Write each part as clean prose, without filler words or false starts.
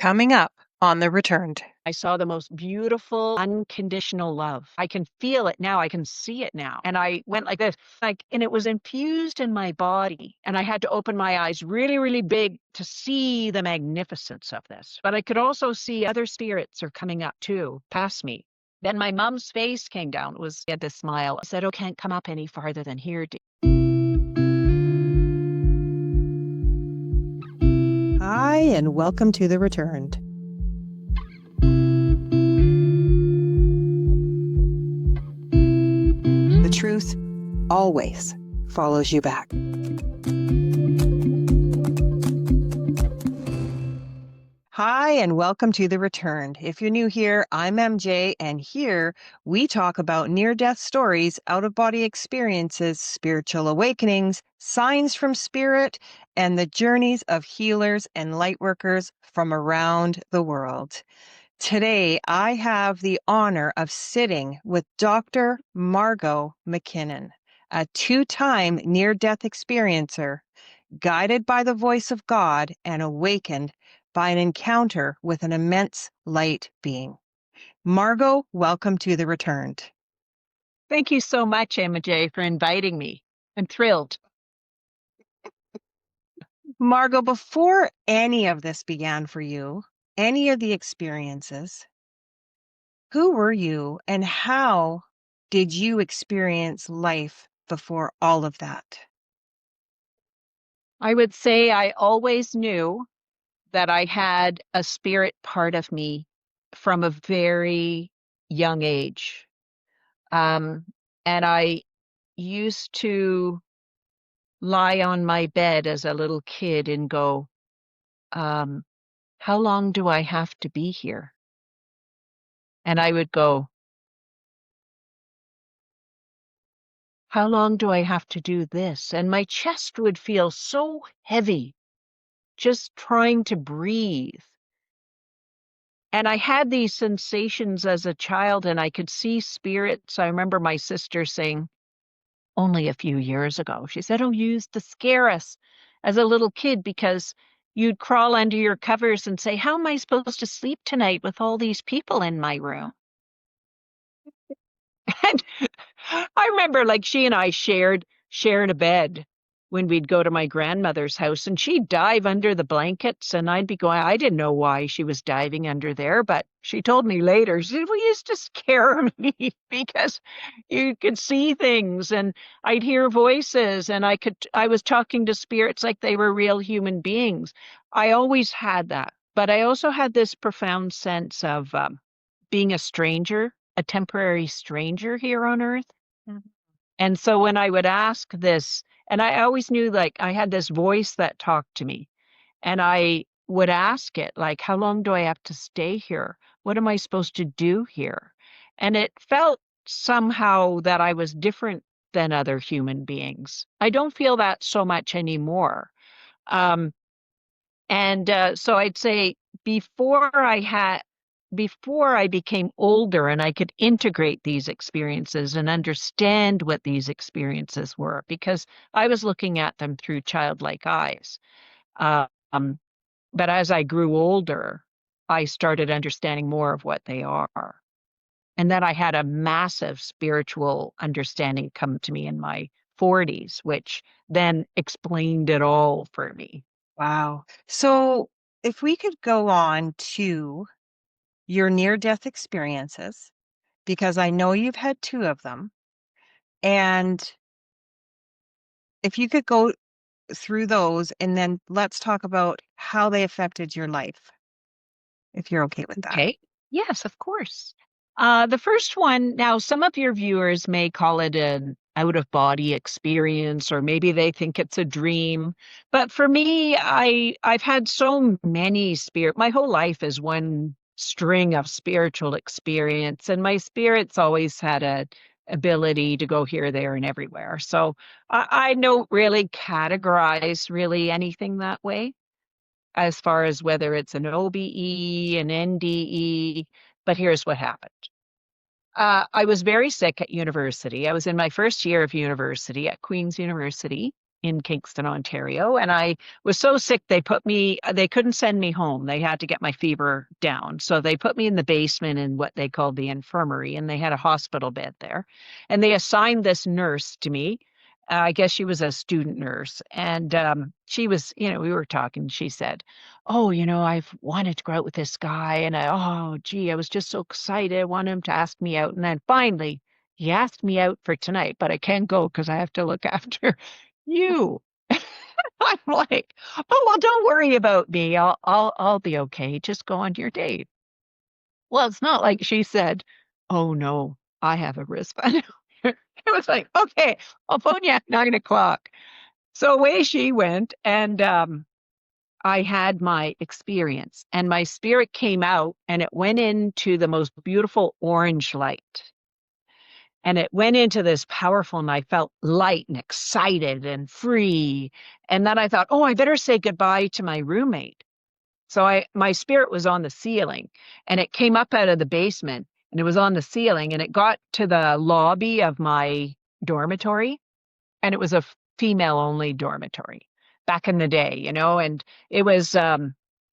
Coming up on The Returned. I saw the most beautiful, unconditional love. I can feel it now. I can see it now. And I went like this, and it was infused in my body. And I had to open my eyes really, really big to see the magnificence of this. But I could also see other spirits are coming up too, past me. Then my mom's face came down. He had this smile. I said, "Oh, can't come up any farther than here." Hi, and welcome to The Returned. The truth always follows you back. Hi, and welcome to The Returned. If you're new here, I'm MJ, and here we talk about near-death stories, out-of-body experiences, spiritual awakenings, signs from spirit, and the journeys of healers and lightworkers from around the world. Today, I have the honor of sitting with Dr. Margot McKinnon, a two-time near-death experiencer, guided by the voice of God and awakened by an encounter with an immense light being. Margot, welcome to The Returned. Thank you so much, MJ, for inviting me. I'm thrilled. Margot, before any of this began for you, any of the experiences, who were you and how did you experience life before all of that? I would say I always knew that I had a spirit part of me from a very young age. And I used to lie on my bed as a little kid and go, how long do I have to be here? And I would go, how long do I have to do this? And my chest would feel so heavy, just trying to breathe. And I had these sensations as a child, and I could see spirits. I remember my sister saying only a few years ago, she said, "Oh, you used to scare us as a little kid because you'd crawl under your covers and say, 'How am I supposed to sleep tonight with all these people in my room?'" And I remember like she and I shared a bed when we'd go to my grandmother's house, and she'd dive under the blankets and I'd be going, I didn't know why she was diving under there, but she told me later, she said, "We used to scare me because you could see things and I'd hear voices and I was talking to spirits like they were real human beings." I always had that, but I also had this profound sense of being a stranger, a temporary stranger here on earth. Mhm. And so when I would ask this, and I always knew like I had this voice that talked to me, and I would ask it, like, how long do I have to stay here? What am I supposed to do here? And it felt somehow that I was different than other human beings. I don't feel that so much anymore. Um, and so I'd say before I had, before I became older and I could integrate these experiences and understand what these experiences were, because I was looking at them through childlike eyes. Um, but as I grew older, I started understanding more of what they are. And then I had a massive spiritual understanding come to me in my 40s, which then explained it all for me. Wow. So if we could go on to your near-death experiences, because I know you've had two of them, and if you could go through those, and then let's talk about how they affected your life, if you're okay with that. Okay. Yes, of course. The first one, now some of your viewers may call it an out of body experience, or maybe they think it's a dream. But for me, I've had so many my whole life is one string of spiritual experience, and my spirit's always had a ability to go here, there, and everywhere. So I don't really categorize really anything that way as far as whether it's an OBE, an NDE, but here's what happened. I was very sick at university. I was in my first year of university at Queen's University. in Kingston, Ontario. And I was so sick, they couldn't send me home. They had to get my fever down. So they put me in the basement in what they called the infirmary, and they had a hospital bed there. And they assigned this nurse to me. I guess she was a student nurse. And she was, we were talking. She said, "Oh, I've wanted to go out with this guy. And oh, gee, I was just so excited. I wanted him to ask me out. And then finally, he asked me out for tonight, but I can't go because I have to look after you." I'm like, "Oh, well, don't worry about me. I'll be okay. Just go on your date." Well, it's not like she said, "Oh no, I have a wristband." It was like, "Okay, I'll phone you at 9 o'clock." So away she went, and I had my experience, and my spirit came out, and it went into the most beautiful orange light. And it went into this powerful, and I felt light and excited and free. And then I thought, oh, I better say goodbye to my roommate. So my spirit was on the ceiling, and it came up out of the basement, and it was on the ceiling, and it got to the lobby of my dormitory, and it was a female only dormitory back in the day, and it was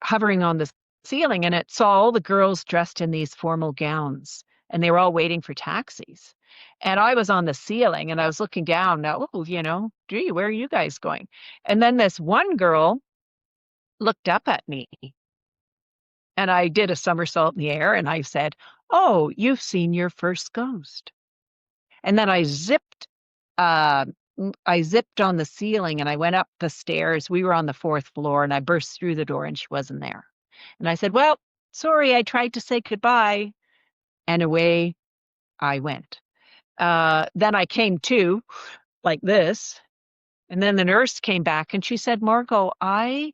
hovering on the ceiling, and it saw all the girls dressed in these formal gowns, and they were all waiting for taxis. And I was on the ceiling, and I was looking down. Now, oh, gee, where are you guys going? And then this one girl looked up at me, and I did a somersault in the air, and I said, "Oh, you've seen your first ghost." And then uh, I zipped on the ceiling, and I went up the stairs. We were on the fourth floor, and I burst through the door, and she wasn't there. And I said, "Well, sorry, I tried to say goodbye." And away I went. Then I came to like this. And then the nurse came back, and she said, "Margot, I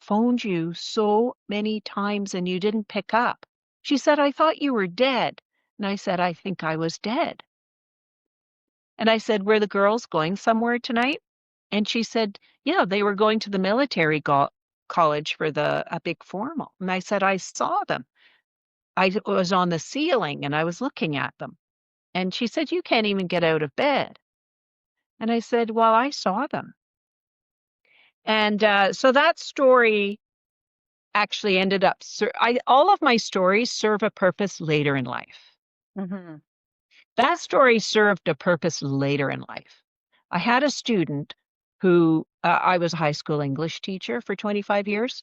phoned you so many times and you didn't pick up." She said, "I thought you were dead." And I said, "I think I was dead." And I said, "Were the girls going somewhere tonight?" And she said, "Yeah, they were going to the military college for a big formal." And I said, "I saw them. I was on the ceiling and I was looking at them." And she said, "You can't even get out of bed." And I said, "Well, I saw them." And so that story actually ended up, all of my stories serve a purpose later in life. Mm-hmm. That story served a purpose later in life. I had a student who, I was a high school English teacher for 25 years.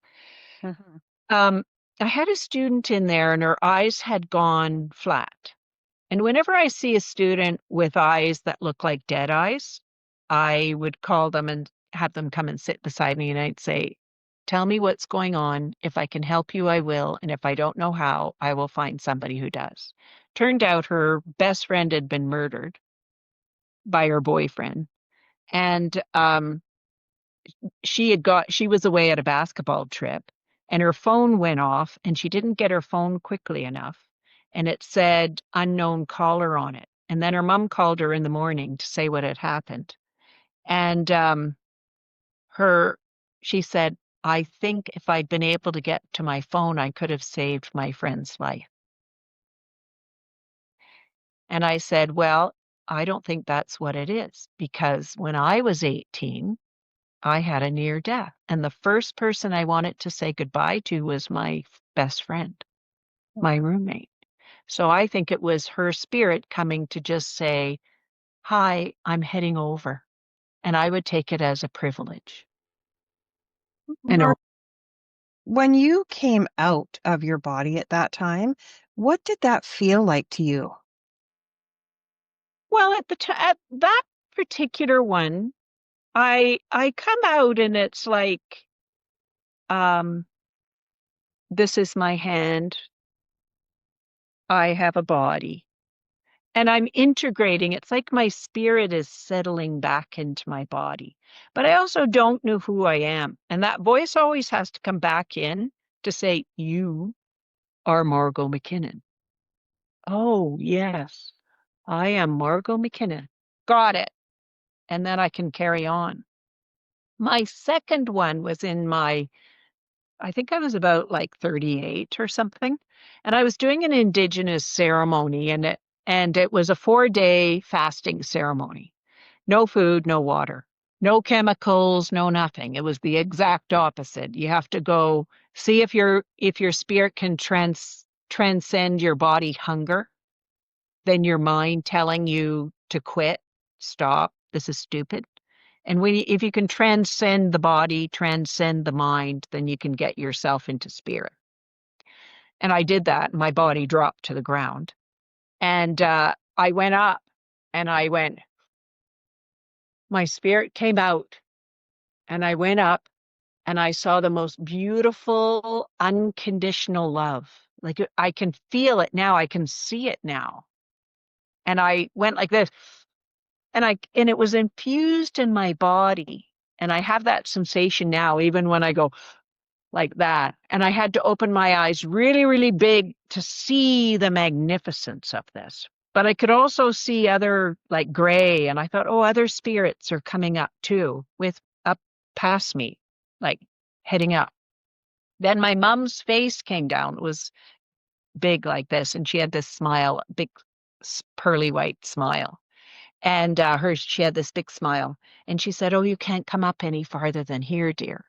Mm-hmm. Um, I had a student in there, and her eyes had gone flat. And whenever I see a student with eyes that look like dead eyes, I would call them and have them come and sit beside me, and I'd say, "Tell me what's going on. If I can help you, I will. And if I don't know how, I will find somebody who does." Turned out her best friend had been murdered by her boyfriend. And she was away at a basketball trip, and her phone went off, and she didn't get her phone quickly enough. And it said unknown caller on it. And then her mom called her in the morning to say what had happened. And her she said, "I think if I'd been able to get to my phone, I could have saved my friend's life." And I said, "Well, I don't think that's what it is, because when I was 18, I had a near death, and the first person I wanted to say goodbye to was my best friend, my roommate." So I think it was her spirit coming to just say, "Hi, I'm heading over." And I would take it as a privilege. And Mark, when you came out of your body at that time, what did that feel like to you? well, at that particular one, I come out, and it's like, um, this is my hand. I have a body. And I'm integrating. It's like my spirit is settling back into my body. But I also don't know who I am. And that voice always has to come back in to say, "You are Margot McKinnon." Oh, yes, I am Margot McKinnon. Got it. And then I can carry on. My second one was I think I was about like 38 or something. And I was doing an indigenous ceremony, and it was a 4-day fasting ceremony. No food, no water. No chemicals, no nothing. It was the exact opposite. You have to go see if your spirit can transcend your body hunger, then your mind telling you to quit, stop, this is stupid. And if you can transcend the body, transcend the mind, then you can get yourself into spirit. And I did that. My body dropped to the ground. And I went up and my spirit came out and I went up and I saw the most beautiful, unconditional love. Like I can feel it now. I can see it now. And I went like this and it was infused in my body. And I have that sensation now, even when I go like that. And I had to open my eyes really, really big to see the magnificence of this. But I could also see other like gray. And I thought, oh, other spirits are coming up too, with up past me, like heading up. Then my mom's face came down. It was big like this. And she had this smile, big pearly white smile. And she had this big smile. And she said, oh, you can't come up any farther than here, dear.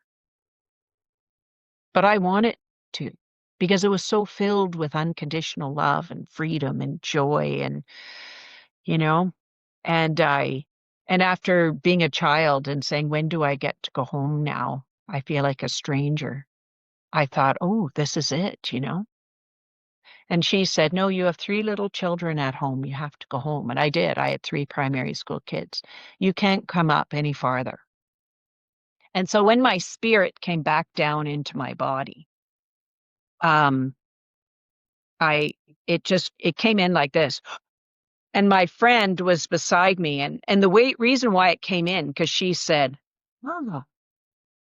But I wanted to because it was so filled with unconditional love and freedom and joy and, you know, and and after being a child and saying, when do I get to go home now? I feel like a stranger. I thought, oh, this is it. And she said, no, you have three little children at home. You have to go home. And I did. I had three primary school kids. You can't come up any farther. And so when my spirit came back down into my body, um, I it came in like this. And my friend was beside me and the reason why it came in, because she said, oh.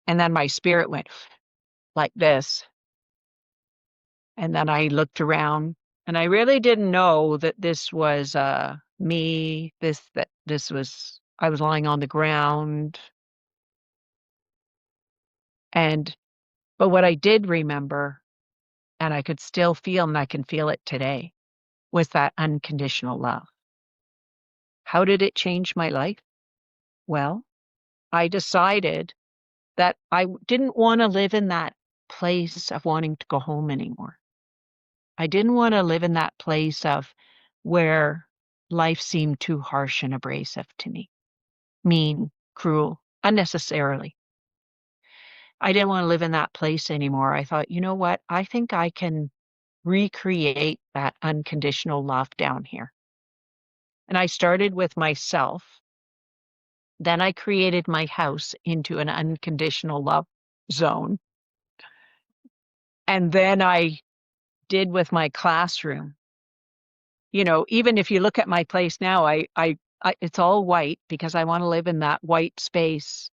And then my spirit went like this. And then I looked around and I really didn't know that this was me, that this was I was lying on the ground. And but what I did remember, and I could still feel, and I can feel it today, was that unconditional love. How did it change my life? Well, I decided that I didn't want to live in that place of wanting to go home anymore. I didn't want to live in that place of where life seemed too harsh and abrasive to me, mean, cruel, unnecessarily. I didn't want to live in that place anymore. I thought, you know what? I think I can recreate that unconditional love down here. And I started with myself. Then I created my house into an unconditional love zone. And then I did with my classroom. Even if you look at my place now, it's all white because I want to live in that white space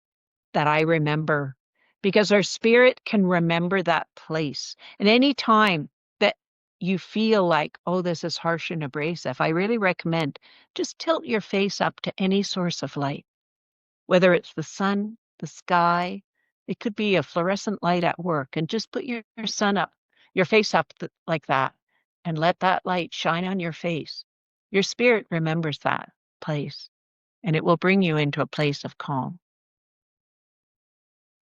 that I remember, because our spirit can remember that place. And any time that you feel like, oh, this is harsh and abrasive, I really recommend just tilt your face up to any source of light, whether it's the sun, the sky, it could be a fluorescent light at work, and just put your face up like that, and let that light shine on your face. Your spirit remembers that place, and it will bring you into a place of calm.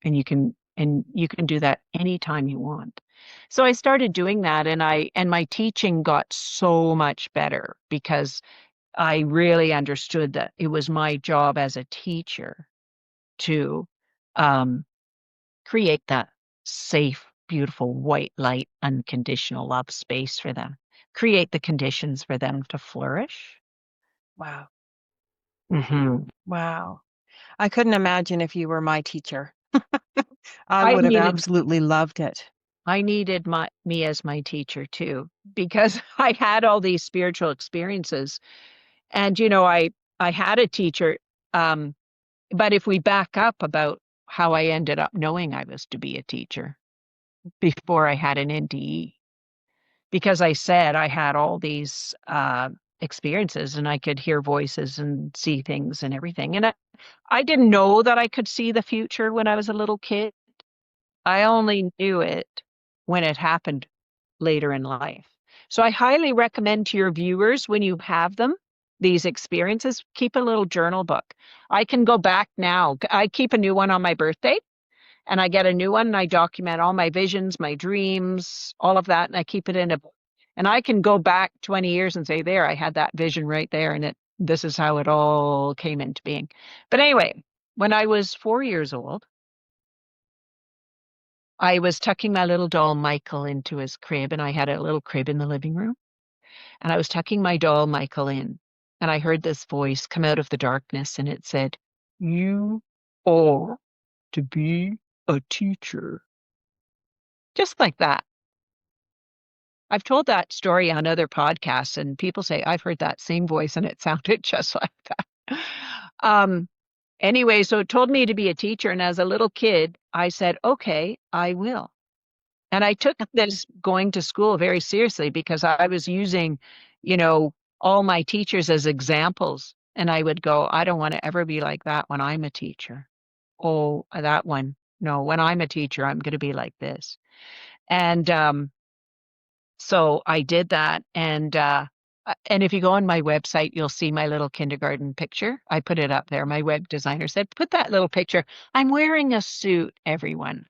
And you can do that anytime you want. So I started doing that, and my teaching got so much better because I really understood that it was my job as a teacher to um, create that safe, beautiful, white light, unconditional love space for them, create the conditions for them to flourish. Wow. Hmm. Wow. I couldn't imagine if you were my teacher. I I would have needed absolutely loved it. I needed me as my teacher too, because I had all these spiritual experiences, and I had a teacher. Um, but if we back up about how I ended up knowing I was to be a teacher before I had an NDE, because I said I had all these experiences and I could hear voices and see things and everything. And I didn't know that I could see the future when I was a little kid. I only knew it when it happened later in life. So I highly recommend to your viewers, when you have them, these experiences, keep a little journal book. I can go back now. I keep a new one on my birthday, and I get a new one and I document all my visions, my dreams, all of that, and I keep it in a book. And I can go back 20 years and say, there, I had that vision right there, and this is how it all came into being. But anyway, when I was 4 years old, I was tucking my little doll Michael into his crib, and I had a little crib in the living room. And I was tucking my doll Michael in, and I heard this voice come out of the darkness, and it said, "You are to be a teacher." Just like that. I've told that story on other podcasts, and people say, I've heard that same voice, and it sounded just like that. Um, anyway, so it told me to be a teacher. And as a little kid, I said, okay, I will. And I took this going to school very seriously because I was using, you know, all my teachers as examples. And I would go, I don't want to ever be like that when I'm a teacher. Oh, that one. No, when I'm a teacher, I'm going to be like this. And so I did that. And if you go on my website, you'll see my little kindergarten picture. I put it up there. My web designer said, put that little picture. I'm wearing a suit, everyone.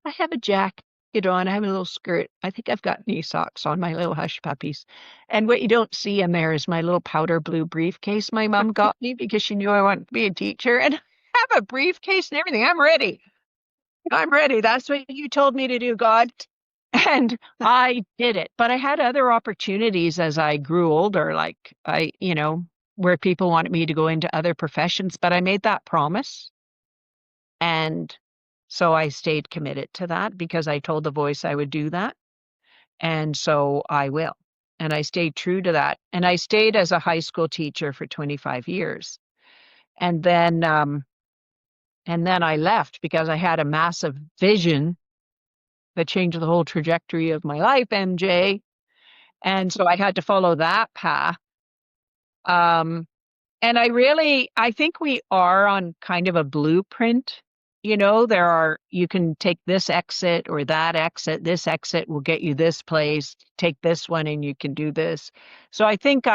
I have a jacket on. I have a little skirt. I think I've got knee socks on my little hush puppies. And what you don't see in there is my little powder blue briefcase my mom got me because she knew I wanted to be a teacher. And I have a briefcase and everything. I'm ready. I'm ready. That's what you told me to do, God. And I did it. But I had other opportunities as I grew older, like where people wanted me to go into other professions, but I made that promise. And so I stayed committed to that because I told the voice I would do that. And so I will. And I stayed true to that. And I stayed as a high school teacher for 25 years. And then I left because I had a massive vision that changed the whole trajectory of my life, MJ. And so I had to follow that path. Um, And I think we are on kind of a blueprint. You can take this exit or that exit. This exit will get you this place. Take this one and you can do this. So I think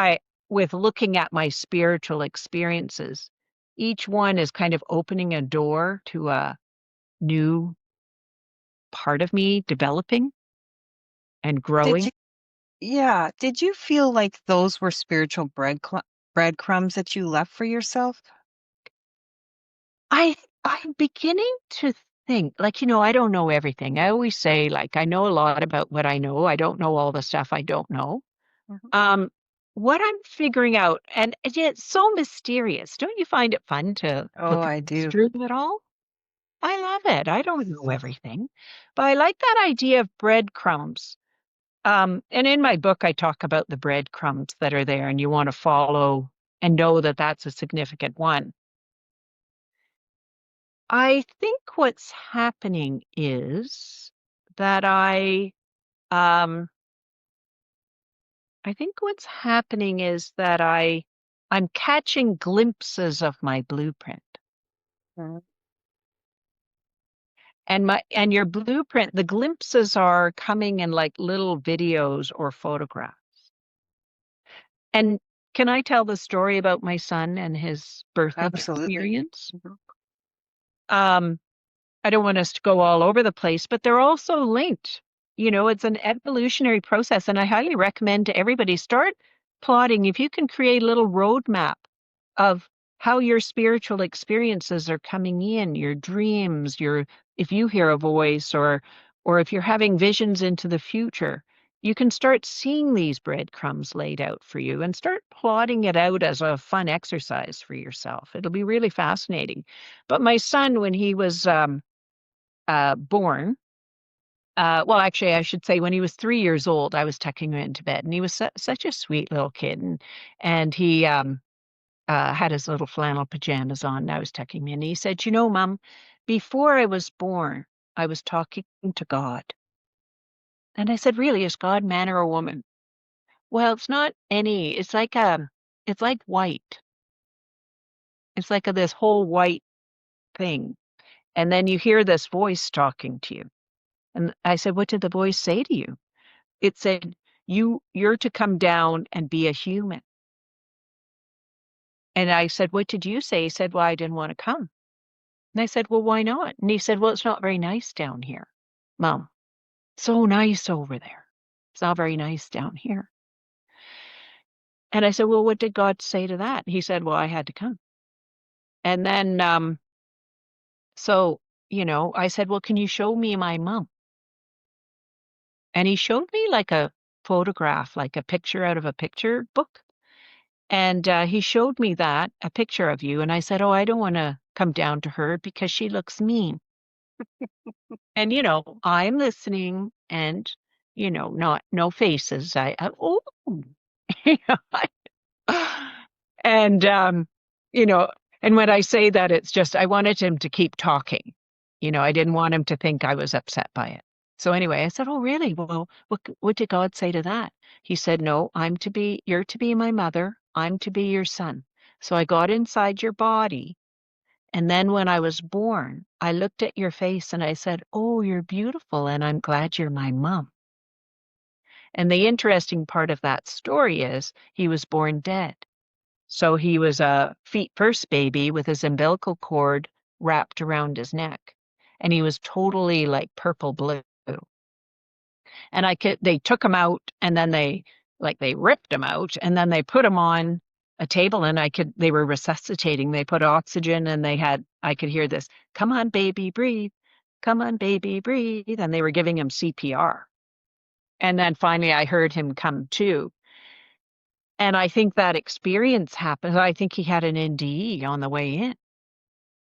with looking at my spiritual experiences, each one is kind of opening a door to a new part of me developing and Did growing. you Yeah, did you feel like those were spiritual breadcrumbs that you left for yourself? I'm beginning to think, like, I don't know everything. I always say, like, I know a lot about what I know. I don't know all the stuff I don't know. Mhm. Um, what I'm figuring out, and it's so mysterious. Don't you find it fun to Oh, look at I the do. mystery of it all? I love it. I don't know everything, but I like that idea of breadcrumbs. And in my book, I talk about the breadcrumbs that are there, and you want to follow and know that that's a significant one. I think what's happening is that um I think what's happening is that I'm catching glimpses of my blueprint. Mhm. And your blueprint, the glimpses are coming in like little videos or photographs. And can I tell the story about my son and his birth Absolutely. experience? Mhm. Um I don't want us to go all over the place, but they're also linked. It's an evolutionary process, and I highly recommend to everybody start plotting. If you can create a little roadmap of how your spiritual experiences are coming in, your dreams, if you hear a voice or if you're having visions into the future, you can start seeing these breadcrumbs laid out for you and start plotting it out as a fun exercise for yourself. It'll be really fascinating. But my son, when he was born. Well, actually, I should say when he was 3 years old, I was tucking him into bed, and he was such a sweet little kid, and he had his little flannel pajamas on, and I was tucking him in. And he said, Mom, before I was born, I was talking to God." And I said, "Really? Is God man or a woman?" "Well, it's not any. It's like white. It's like this whole white thing, and then you hear this voice talking to you." And I said, "What did the voice say to you?" It said, You're to come down and be a human. And I said, what did you say? He said, well, I didn't want to come. And I said, well, why not? And he said, well, it's not very nice down here, Mom. So nice over there. It's not very nice down here. And I said, well, what did God say to that? He said, well, I had to come. And then, so, I said, well, can you show me my mom? And he showed me like a photograph, like a picture out of a picture book. And he showed me a picture of you. And I said, oh, I don't want to come down to her because she looks mean. And, I'm listening and, not, no faces. Oh, and, you know, and when I say that, it's just, I wanted him to keep talking. I didn't want him to think I was upset by it. So anyway, I said, oh, really? Well, what did God say to that? He said, no, you're to be my mother. I'm to be your son. So I got inside your body. And then when I was born, I looked at your face and I said, oh, you're beautiful. And I'm glad you're my mom. And the interesting part of that story is he was born dead. So he was a feet first baby with his umbilical cord wrapped around his neck. And he was totally like purple blue. And they took him out and then they ripped him out and then they put him on a table and they were resuscitating. They put oxygen and I could hear this, come on, baby, breathe. Come on, baby, breathe. And they were giving him CPR. And then finally I heard him come to. And I think that experience happened. I think he had an NDE on the way in.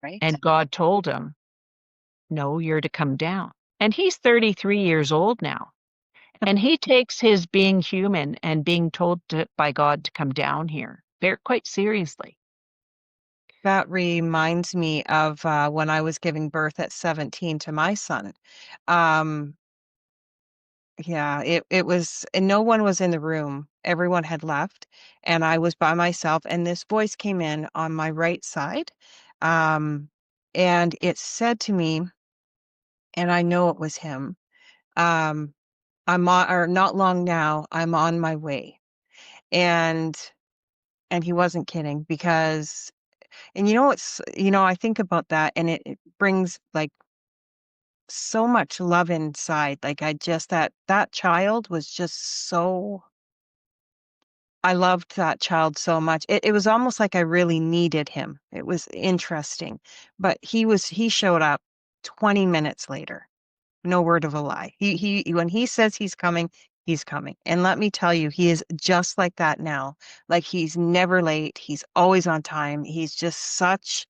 Right. And God told him, no, you're to come down. And he's 33 years old now. And he takes his being human and being told by God to come down here very quite seriously. That reminds me of when I was giving birth at 17 to my son. Um, yeah, it was, and no one was in the room. Everyone had left, and I was by myself. And this voice came in on my right side, um, and it said to me, and I know it was him. Um, I'm on, or not long now. I'm on my way, and he wasn't kidding because, and I think about that, and it brings like so much love inside. Like I just that child was just so I loved that child so much. It was almost like I really needed him. It was interesting. But he showed up 20 minutes later. No word of a lie. He when he says he's coming, he's coming. And let me tell you, he is just like that now. Like he's never late. He's always on time. He's just such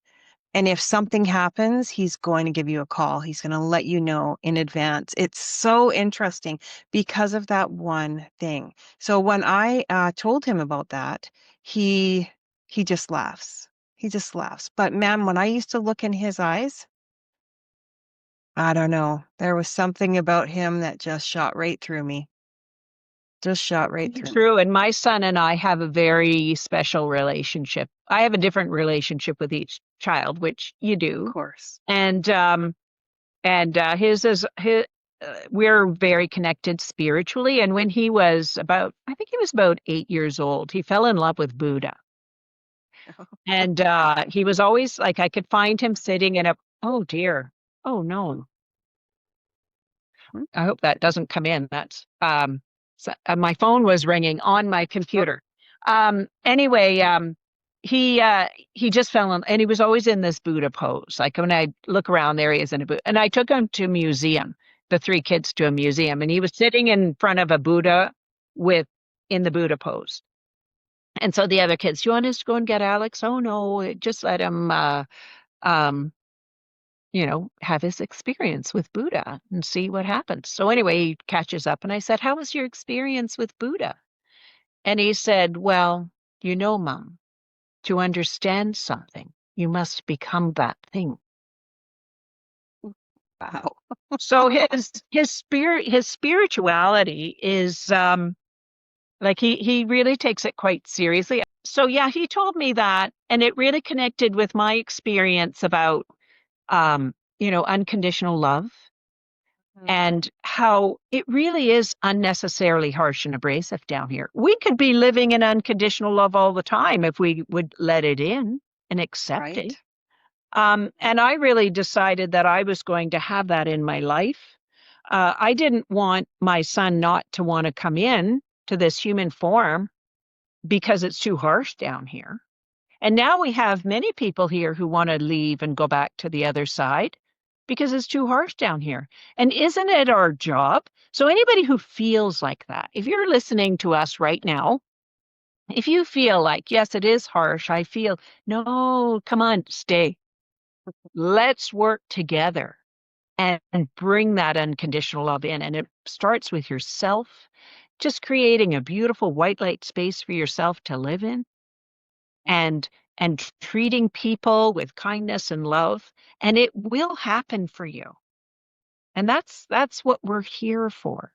And if something happens, he's going to give you a call. He's going to let you know in advance. It's so interesting because of that one thing. So when I told him about that, he he just laughs. He just laughs. But man, when I used to look in his eyes, I don't know. There was something about him that just shot right through me. Just shot right through me. True. And my son and I have a very special relationship. I have a different relationship with each child, which you do. Of course. And his is his. We're very connected spiritually. And when I think he was about 8 years old, he fell in love with Buddha. And he was always like, I could find him sitting in oh dear, oh no, I hope that doesn't come in. That's my phone was ringing on my computer. Anyway, he just fell in, and he was always in this Buddha pose. Like when I look around, there he is in a Buddha. And I took him to a museum, the three kids to a museum, and he was sitting in front of a Buddha in the Buddha pose. And so the other kids, do you want us to go and get Alex? Oh no, just let him um have his experience with Buddha and see what happens. So anyway, he catches up and I said, how was your experience with Buddha? And he said, well, Mom, to understand something, you must become that thing. Wow. So his spirituality is like he really takes it quite seriously. So yeah, he told me that, and it really connected with my experience about unconditional love and how it really is unnecessarily harsh and abrasive down here. We could be living in unconditional love all the time if we would let it in and accept it. Right. And I really decided that I was going to have that in my life. I didn't want my son not to want to come in to this human form because it's too harsh down here. And now we have many people here who want to leave and go back to the other side because it's too harsh down here. And isn't it our job? So, anybody who feels like that, if you're listening to us right now, if you feel like, yes, it is harsh, I feel, no, come on, stay. Let's work together and bring that unconditional love in. And it starts with yourself, just creating a beautiful white light space for yourself to live in and treating people with kindness and love, and it will happen for you. And that's what we're here for.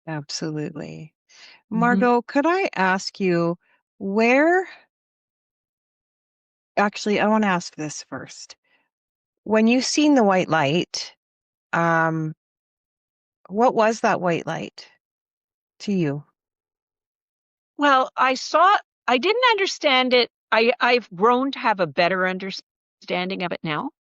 Absolutely. Mhm. Margot, could I ask you where actually, I want to ask this first. When you seen the white light, um, what was that white light to you? Well, I didn't understand it. I've grown to have a better understanding of it now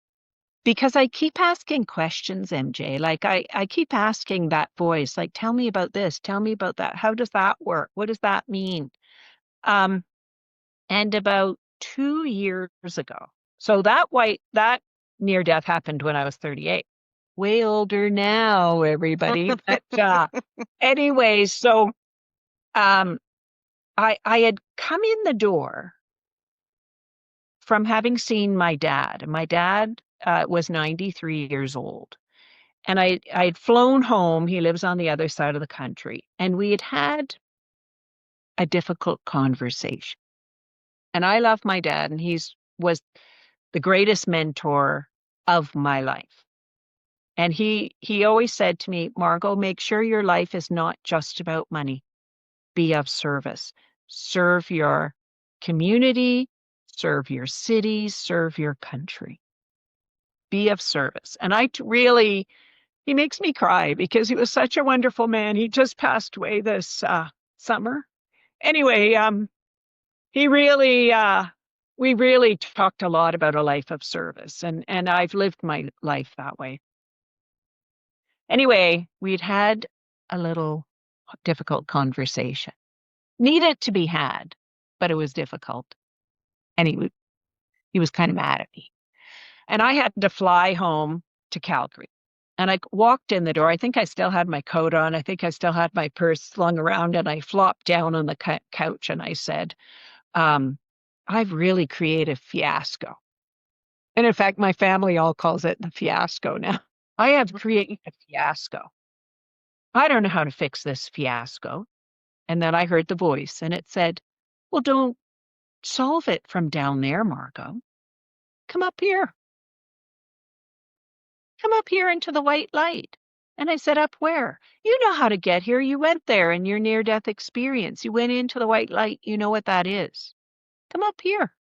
because I keep asking questions, MJ. Like I keep asking that voice, like, tell me about this, tell me about that. How does that work? What does that mean? Um, And about 2 years ago, so that near death happened when I was 38. Way older now, everybody. But anyways, so um, I had come in the door from having seen my dad. And my dad was 93 years old. And I'd flown home. He lives on the other side of the country. And we had had a difficult conversation. And I love my dad, and he's was the greatest mentor of my life. And he always said to me, Margot, make sure your life is not just about money. Be of service. Serve your community, serve your city, serve your country. Be of service. And really, he makes me cry because he was such a wonderful man. He just passed away this summer. Anyway, he really we really talked a lot about a life of service, and I've lived my life that way. Anyway, we'd had a little difficult conversation. Needed to be had, but it was difficult. And he was kind of mad at me. And I had to fly home to Calgary. And I walked in the door. I think I still had my coat on. I think I still had my purse slung around, and I flopped down on the couch and I said, I've really created a fiasco. And in fact, my family all calls it the fiasco now. I have created a fiasco. I don't know how to fix this fiasco. And then I heard the voice and it said, well, don't solve it from down there, Margot. Come up here. Come up here into the white light. And I said, up where? You know how to get here. You went there in your near death experience. You went into the white light. You know what that is. Come up here.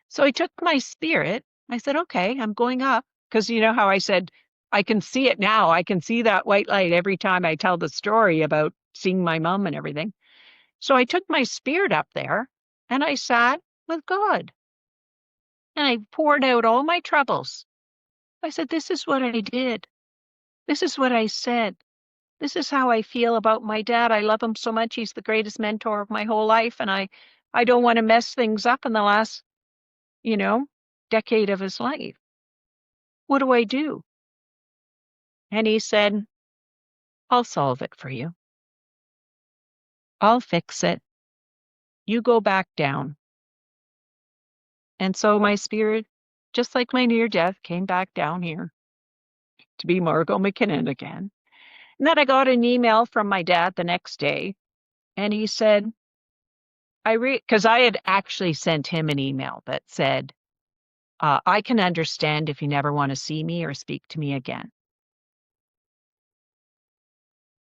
So I took my spirit. I said, okay, I'm going up. Because you know how I said, I can see it now. I can see that white light every time I tell the story about seeing my mom and everything. So I took my spirit up there and I sat with God and I poured out all my troubles. I said, this is what I did. This is what I said. This is how I feel about my dad. I love him so much. He's the greatest mentor of my whole life. And I don't want to mess things up in the last, you know, decade of his life. What do I do? And he said, I'll solve it for you. I'll fix it. You go back down. And so my spirit, just like my near death, came back down here to be Margot McKinnon again. And then I got an email from my dad the next day, and he said, because I had actually sent him an email that said, I can understand if you never want to see me or speak to me again.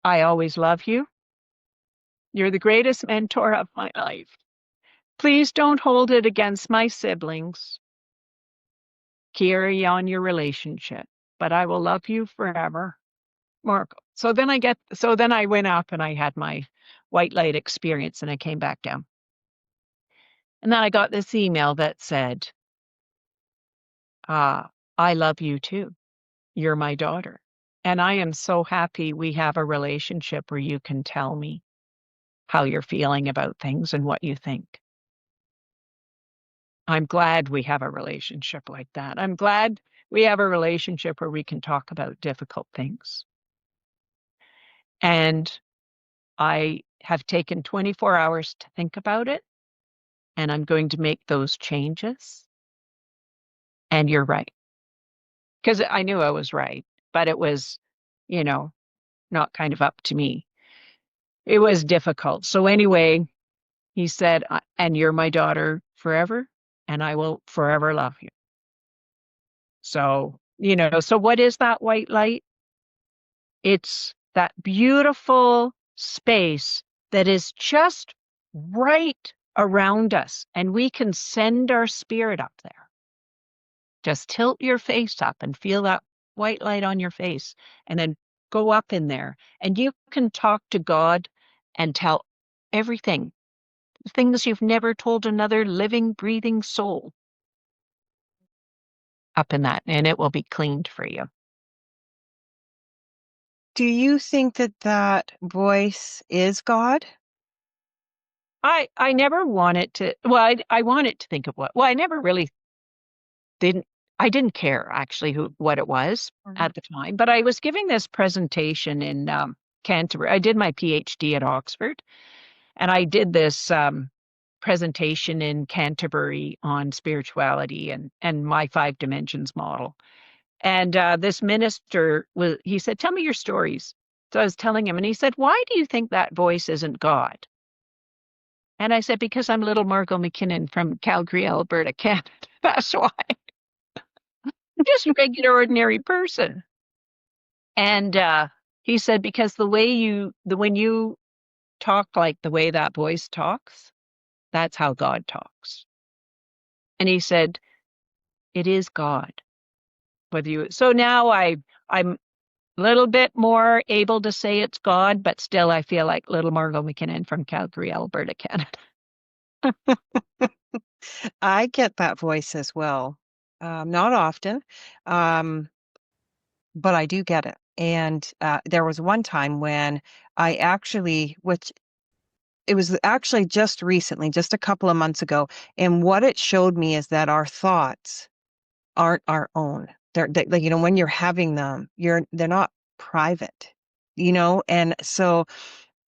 I always love you. You're the greatest mentor of my life. Please don't hold it against my siblings. Carry on your relationship, but I will love you forever. Mark. So then I went up and I had my white light experience and I came back down. And then I got this email that said, I love you too. You're my daughter. And I am so happy we have a relationship where you can tell me how you're feeling about things and what you think. I'm glad we have a relationship like that. I'm glad we have a relationship where we can talk about difficult things. And I have taken 24 hours to think about it, and I'm going to make those changes. And you're right. Because I knew I was right, but it was, you know, not kind of up to me. It was difficult. So anyway, he said, and you're my daughter forever, and I will forever love you. So, so what is that white light? It's that beautiful space that is just right around us, and we can send our spirit up there. Just tilt your face up and feel that white light on your face, and then go up in there, and you can talk to God and tell everything, things you've never told another living, breathing soul up in that, and it will be cleaned for you. Do you think that that voice is God? I never wanted to, well, I wanted to think of I never really didn't, I didn't care actually what it was Mhm. at the time, but I was giving this presentation in Canterbury. I did my PhD at Oxford, and I did this presentation in Canterbury on spirituality and my 5 dimensions model. And this minister he said, "Tell me your stories." So I was telling him, and he said, "Why do you think that voice isn't God?" And I said, "Because I'm little Margot McKinnon from Calgary, Alberta, Canada. That's why. I'm just a regular, ordinary person." And he said, "Because when you talk like the way that voice talks, that's how God talks." And he said, "It is God. So now I'm a little bit more able to say it's God, but still I feel like little Margot McKinnon from Calgary, Alberta, Canada." I get that voice as well. Not often, um, but I do get it. And there was one time when I actually, which it was actually just recently, just a couple of months ago, and what it showed me is that our thoughts aren't our own. Like, when you're having them, they're not private, and so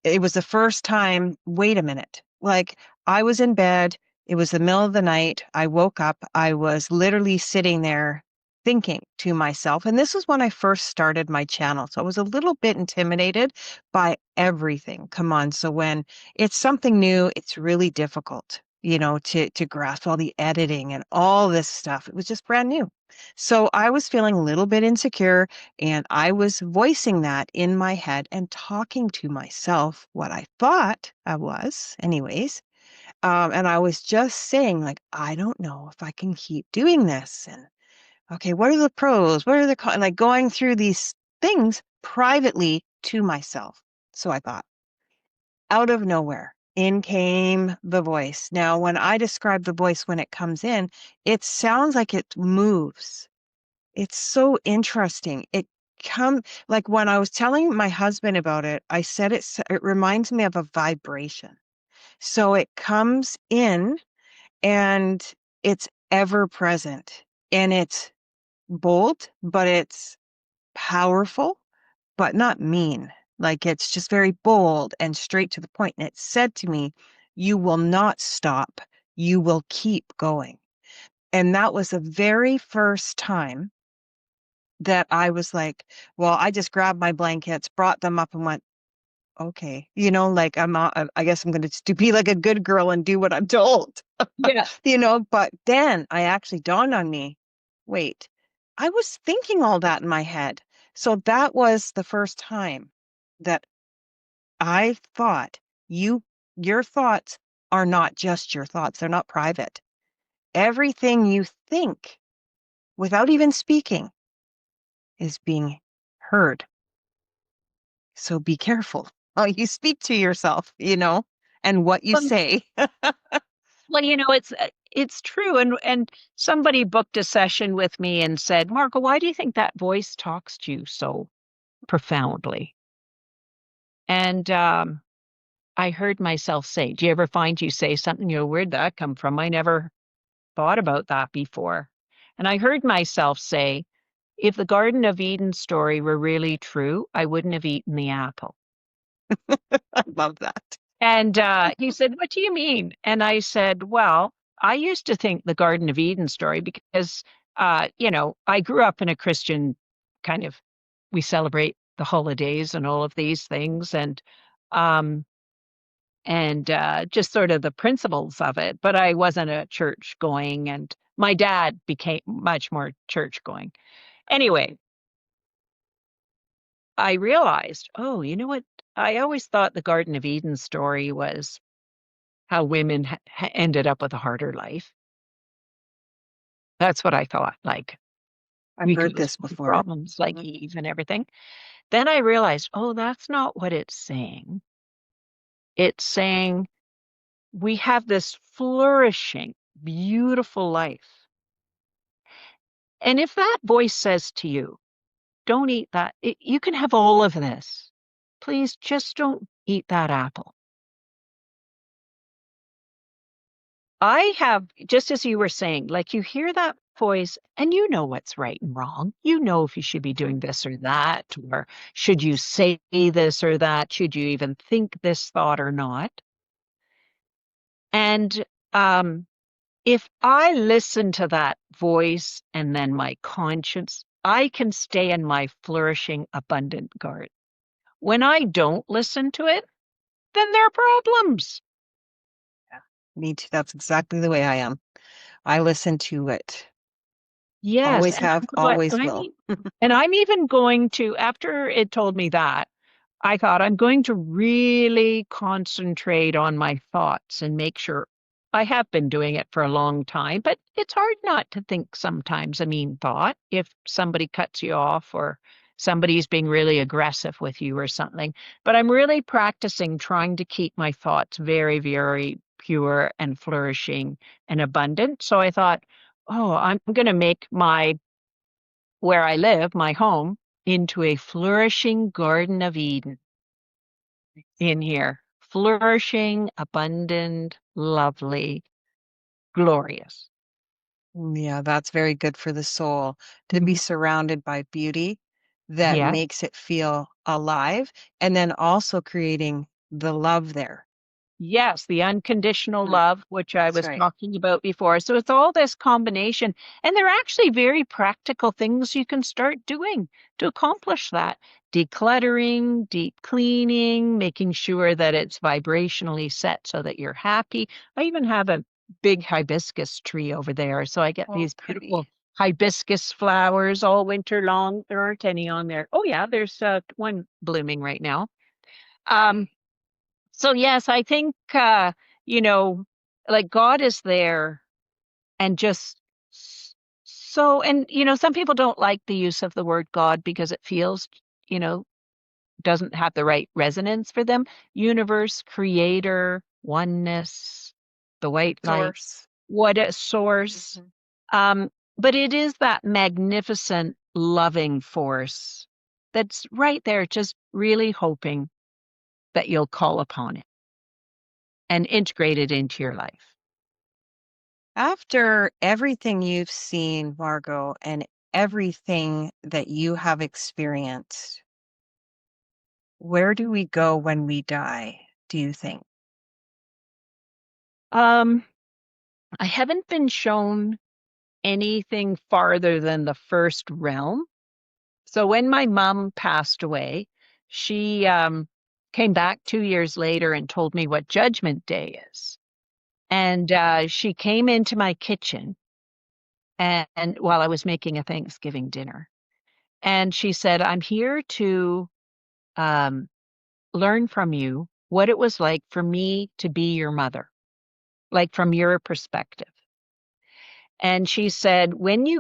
it was the first time, wait a minute. Like, I was in bed, it was the middle of the night, I woke up, I was literally sitting there thinking to myself, and this was when I first started my channel. So I was a little bit intimidated by everything. Come on. So when it's something new, it's really difficult, to grasp all the editing and all this stuff. It was just brand new. So I was feeling a little bit insecure, and I was voicing that in my head and talking to myself what I thought I was, anyways. And I was just saying, like, I don't know if I can keep doing this. And okay, what are the pros? What are the cons? Like, going through these things privately to myself. So I thought, out of nowhere, in came the voice. Now, when I describe the voice when it comes in, it sounds like it moves. It's so interesting. Like, when I was telling my husband about it, I said it reminds me of a vibration. So it comes in, and it's ever present, and it's bold, but it's powerful, but not mean. Like, it's just very bold and straight to the point. And it said to me, "You will not stop. You will keep going." And that was the very first time that I was like, well, I just grabbed my blankets, brought them up, and went, okay, like, I'm not, I guess I'm going to be like a good girl and do what I'm told, Yeah. but then I actually dawned on me, wait, I was thinking all that in my head. So that was the first time that I thought your thoughts are not just your thoughts. They're not private. Everything you think without even speaking is being heard. So be careful how you speak to yourself, and what you Well, say. well, it's true. And somebody booked a session with me and said, Marco, why do you think that voice talks to you so profoundly? And I heard myself say, do you ever find you say something, where'd that come from? I never thought about that before. And I heard myself say, if the Garden of Eden story were really true, I wouldn't have eaten the apple. I love that. And he said, what do you mean? And I said, well, I used to think the Garden of Eden story because, I grew up in a Christian kind of, we celebrate the holidays and all of these things. Um, and just sort of the principles of it. But I wasn't a church going, and my dad became much more church going. Anyway, I realized, oh, you know what? I always thought the Garden of Eden story was how women ended up with a harder life. That's what I thought. Like I've we heard caused this before. problems like Mhm. Eve and everything. Then I realized, oh, that's not what it's saying. It's saying we have this flourishing, beautiful life. And if that voice says to you, don't eat that, you can have all of this. Please just don't eat that apple. I have, just as you were saying, like you hear that voice and you know what's right and wrong. You know if you should be doing this or that, or should you say this or that? Should you even think this thought or not? And um, if I listen to that voice and then my conscience, I can stay in my flourishing, abundant garden. When I don't listen to it, then there are problems. Yeah. Me too. That's exactly the way I am. I listen to it. Yes, Always and have, always will. I'm even going to, after it told me that, I thought I'm going to really concentrate on my thoughts and make sure I have been doing it for a long time, but it's hard not to think sometimes a mean thought if somebody cuts you off or somebody's being really aggressive with you or something. But I'm really practicing trying to keep my thoughts very, very pure and flourishing and abundant. So I thought, oh, I'm going to make where I live, my home, into a flourishing Garden of Eden in here. Flourishing, abundant, lovely, glorious. Yeah, that's very good for the soul to be Mhm. surrounded by beauty that Yeah. makes it feel alive, and then also creating the love there. Yes, the unconditional Mm, love, which I that's was right. talking about before. So it's all this combination. And they're actually very practical things you can start doing to accomplish that. Decluttering, deep cleaning, making sure that it's vibrationally set so that you're happy. I even have a big hibiscus tree over there. So I get Oh, these beautiful pretty. hibiscus flowers all winter long. There aren't any on there. Oh, yeah, there's one blooming right now. Um, so yes, I think you know, like God is there and just so and some people don't like the use of the word God because it feels, you know, doesn't have the right resonance for them. Universe, creator, oneness, the white light, Source. what a source. Mhm. Um, but it is that magnificent loving force that's right there, just really hoping that you'll call upon it and integrate it into your life. After everything you've seen, Margot, and everything that you have experienced, where do we go when we die, do you think? Um, I haven't been shown anything farther than the first realm. So when my mom passed away, she came back 2 years later and told me what Judgment Day is. And she came into my kitchen and while I was making a Thanksgiving dinner, and she said, "I'm here to um, learn from you what it was like for me to be your mother, like from your perspective." And she said, when you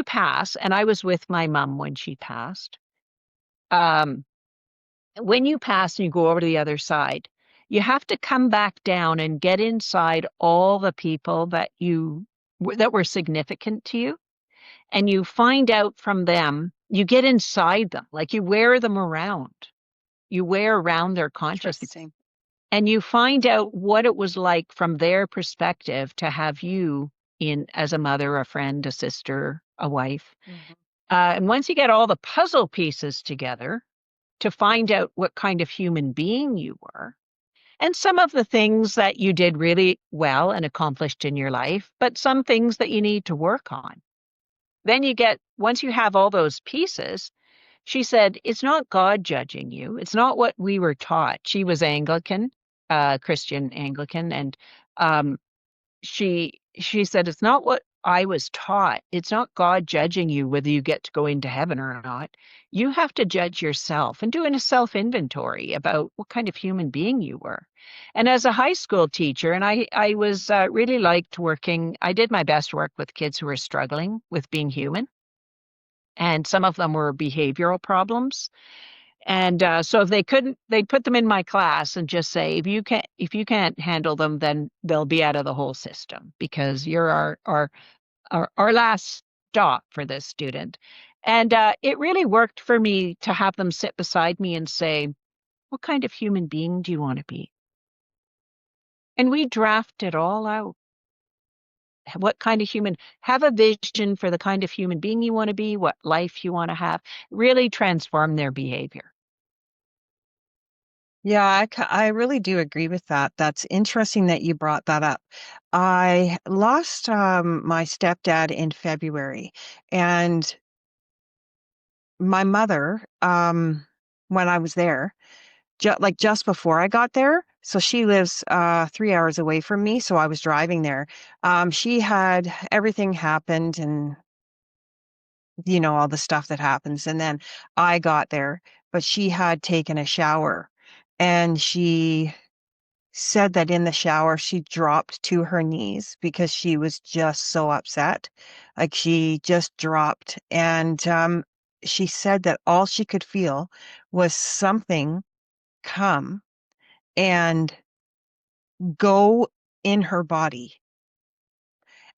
pass, and I was with my mom when she passed, um, when you pass and you go over to the other side, you have to come back down and get inside all the people that were significant to you, and you find out from them, you get inside them, like you wear them around. You wear around their consciousness, Interesting. and you find out what it was like from their perspective to have you in as a mother, a friend, a sister, a wife. Mhm. And once you get all the puzzle pieces together to find out what kind of human being you were, and some of the things that you did really well and accomplished in your life, but some things that you need to work on. Then once you have all those pieces, she said, it's not God judging you. It's not what we were taught. She was Anglican, Christian Anglican, and um, she said, it's not what I was taught. It's not God judging you whether you get to go into heaven or not. You have to judge yourself and doing a self inventory about what kind of human being you were. And as a high school teacher, and I was really liked working, I did my best work with kids who were struggling with being human. And some of them were behavioral problems. And so if they couldn't, they'd put them in my class and just say, if you can't handle them, then they'll be out of the whole system because you're our last stop for this student. And it really worked for me to have them sit beside me and say, what kind of human being do you want to be? And we draft it all out. What kind of human, have a vision for the kind of human being you want to be, what life you want to have, really transform their behavior. Yeah, I really do agree with that. That's interesting that you brought that up. I lost my stepdad in February, and my mother, when I was there, just before I got there, so she lives 3 hours away from me, so I was driving there. She had everything happened, and all the stuff that happens. And then I got there, but she had taken a shower, and she said that in the shower she dropped to her knees because she was just so upset. Like she just dropped. And she said that all she could feel was something come and go in her body,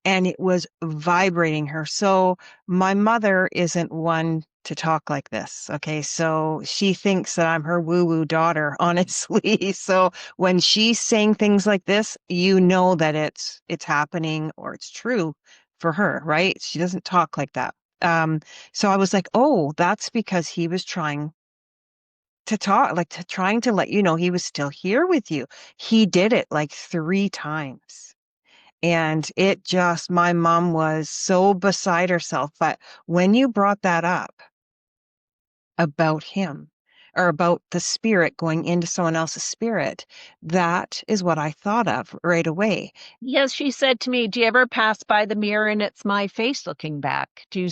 and it was vibrating her. So my mother isn't one to talk like this. Okay. So she thinks that I'm her woo woo daughter, honestly. So when she's saying things like this, that it's happening or it's true for her, right? She doesn't talk like that. Um, so I was like, oh, that's because he was trying to talk, like trying to let you know he was still here with you. He did it like 3 times. And my mom was so beside herself. But when you brought that up about him or about the spirit going into someone else's spirit, that is what I thought of right away. Yes, she said to me, do you ever pass by the mirror and it's my face looking back? Do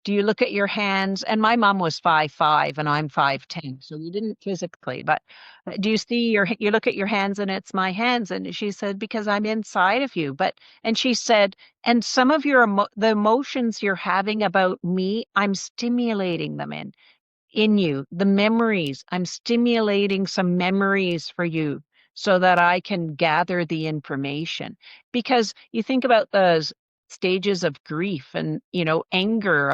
you look at your hands? And my mom was 5'5" and I'm 5'10", so we didn't physically, but do you see you look at your hands and it's my hands? And she said, because I'm inside of you. And she said, and some of the emotions you're having about me, I'm stimulating them in you, the memories. I'm stimulating some memories for you so that I can gather the information. Because you think about those stages of grief and, anger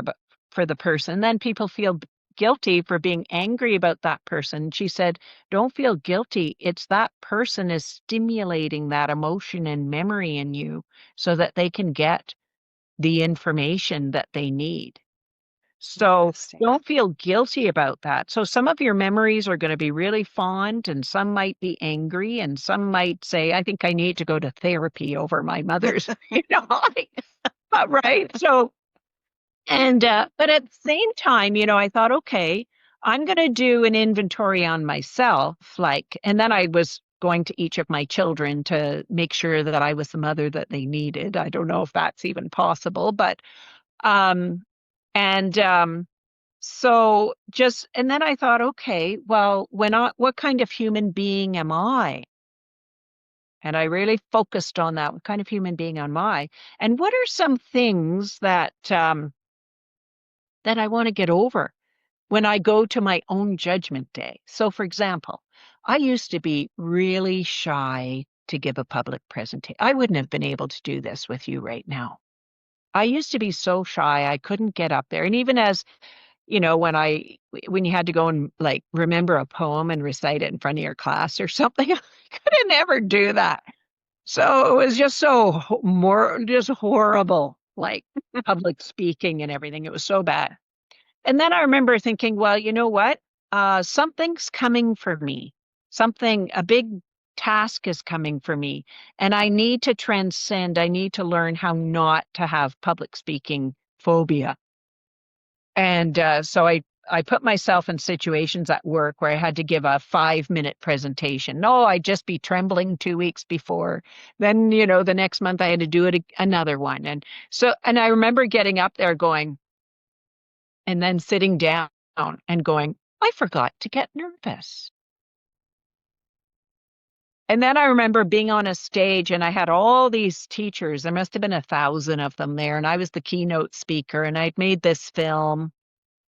for the person, then people feel guilty for being angry about that person. She said, don't feel guilty. It's that person is stimulating that emotion and memory in you so that they can get the information that they need. So Interesting. don't feel guilty about that. So some of your memories are going to be really fond and some might be angry and some might say, I think I need to go to therapy over my mother's, right? So, but at the same time, I thought, okay, I'm going to do an inventory on myself, and then I was going to each of my children to make sure that I was the mother that they needed. I don't know if that's even possible, but, um, and, and then I thought, okay, well, what kind of human being am I? And I really focused on that. What kind of human being am I? And what are some things that I want to get over? when I go to my own judgment day. So, for example, I used to be really shy to give a public presentation. I wouldn't have been able to do this with you right now. I used to be so shy, I couldn't get up there. And even as, when you had to go and like remember a poem and recite it in front of your class or something, I couldn't never do that. So it was just just horrible, like public speaking and everything. It was so bad. And then I remember thinking, well, you know what? Something's coming for me. A big task is coming for me. And I need to transcend. I need to learn how not to have public speaking phobia. And so I put myself in situations at work where I had to give a 5-minute presentation. No, I'd just be trembling 2 weeks before. Then, the next month I had to do another one. And I remember getting up there going, and then sitting down and going, I forgot to get nervous. And then I remember being on a stage and I had all these teachers. There must have been 1,000 of them there. And I was the keynote speaker. And I'd made this film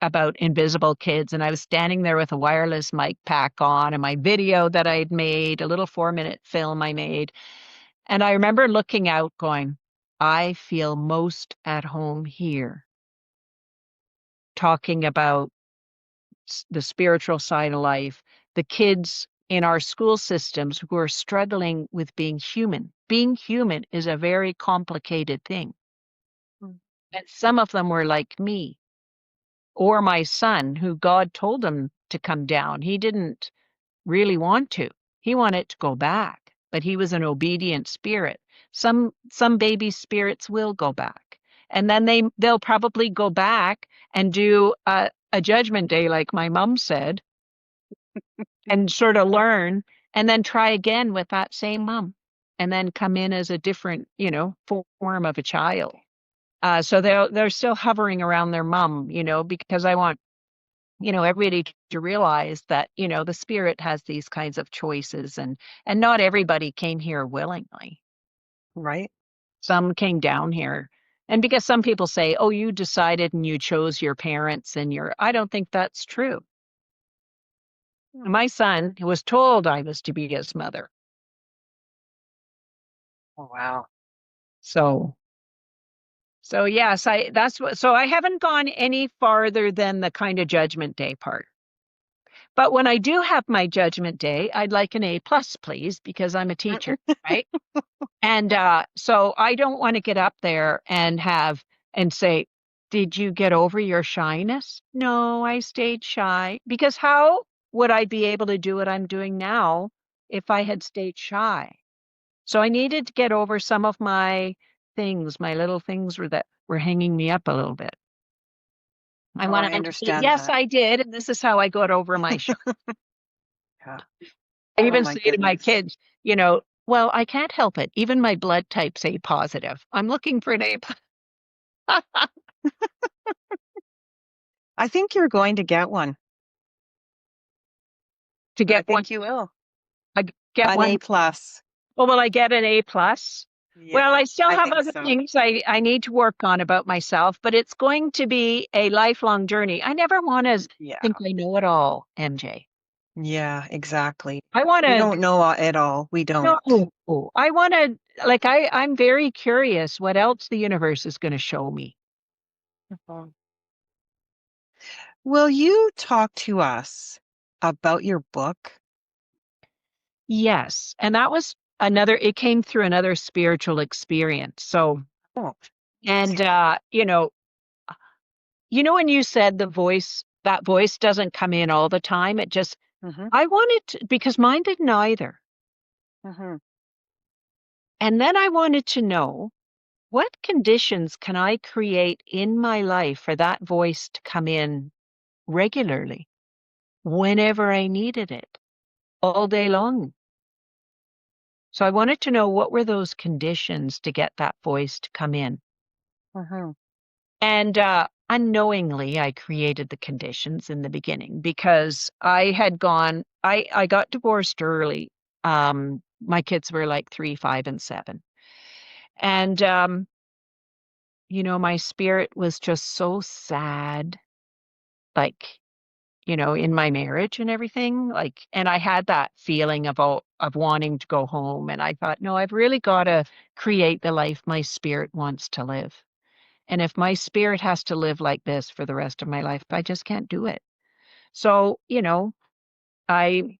about invisible kids. And I was standing there with a wireless mic pack on and my video that I'd made, a little 4-minute film I made. And I remember looking out going, I feel most at home here, talking about the spiritual side of life, the kids in our school systems who are struggling with being human. Being human is a very complicated thing. Mm. And some of them were like me or my son, who God told him to come down. He didn't really want to. He wanted to go back, but he was an obedient spirit. Some baby spirits will go back. And then they'll probably go back and do a judgment day, like my mom said, and sort of learn and then try again with that same mom and then come in as a different, form of a child. So they're still hovering around their mom, because I want, everybody to realize that, the spirit has these kinds of choices and not everybody came here willingly. Right. Some came down here. And because some people say, oh, you decided and you chose your parents I don't think that's true. My son was told I was to be his mother. Oh, wow. So yes, so I haven't gone any farther than the kind of judgment day part. But when I do have my judgment day, I'd like an A+, please, because I'm a teacher, right? And so I don't want to get up there and say, did you get over your shyness? No, I stayed shy. Because how would I be able to do what I'm doing now if I had stayed shy? So I needed to get over some of my things, my little things that were hanging me up a little bit. I Oh, want I to say, understand yes, that. I did. And this is how I got over my Yeah. I Oh even my say to my goodness. kids, well, I can't help it. Even my blood type's A positive. I'm looking for an A I think you're going to get one. to I get one. think you will. I get An A one. plus. Well, will I get an A plus? Well, Yeah, I still I have think other so. things I need to work on about myself, but it's going to be a lifelong journey. I never want to Yeah. think I know it all, MJ. Yeah, exactly. I want We to don't know it all. We don't. know. I want to, like, I'm very curious what else the universe is going to show me. Mhm. Will you talk to us about your book? Yes. And that was it came through another spiritual experience. So, Oh, and, when you said that voice doesn't come in all the time, mm-hmm, I wanted to, because mine didn't either. mm-hmm, And then I wanted to know what conditions can I create in my life for that voice to come in regularly, whenever I needed it, all day long. So I wanted to know what were those conditions to get that voice to come in. mm-hmm. And unknowingly, I created the conditions in the beginning because I got divorced early. My kids were like 3, 5, and 7. And, my spirit was just so sad. Like, in my marriage and everything. Like, and I had that feeling of wanting to go home. And I thought, no, I've really got to create the life my spirit wants to live. And if my spirit has to live like this for the rest of my life, I just can't do it. So, I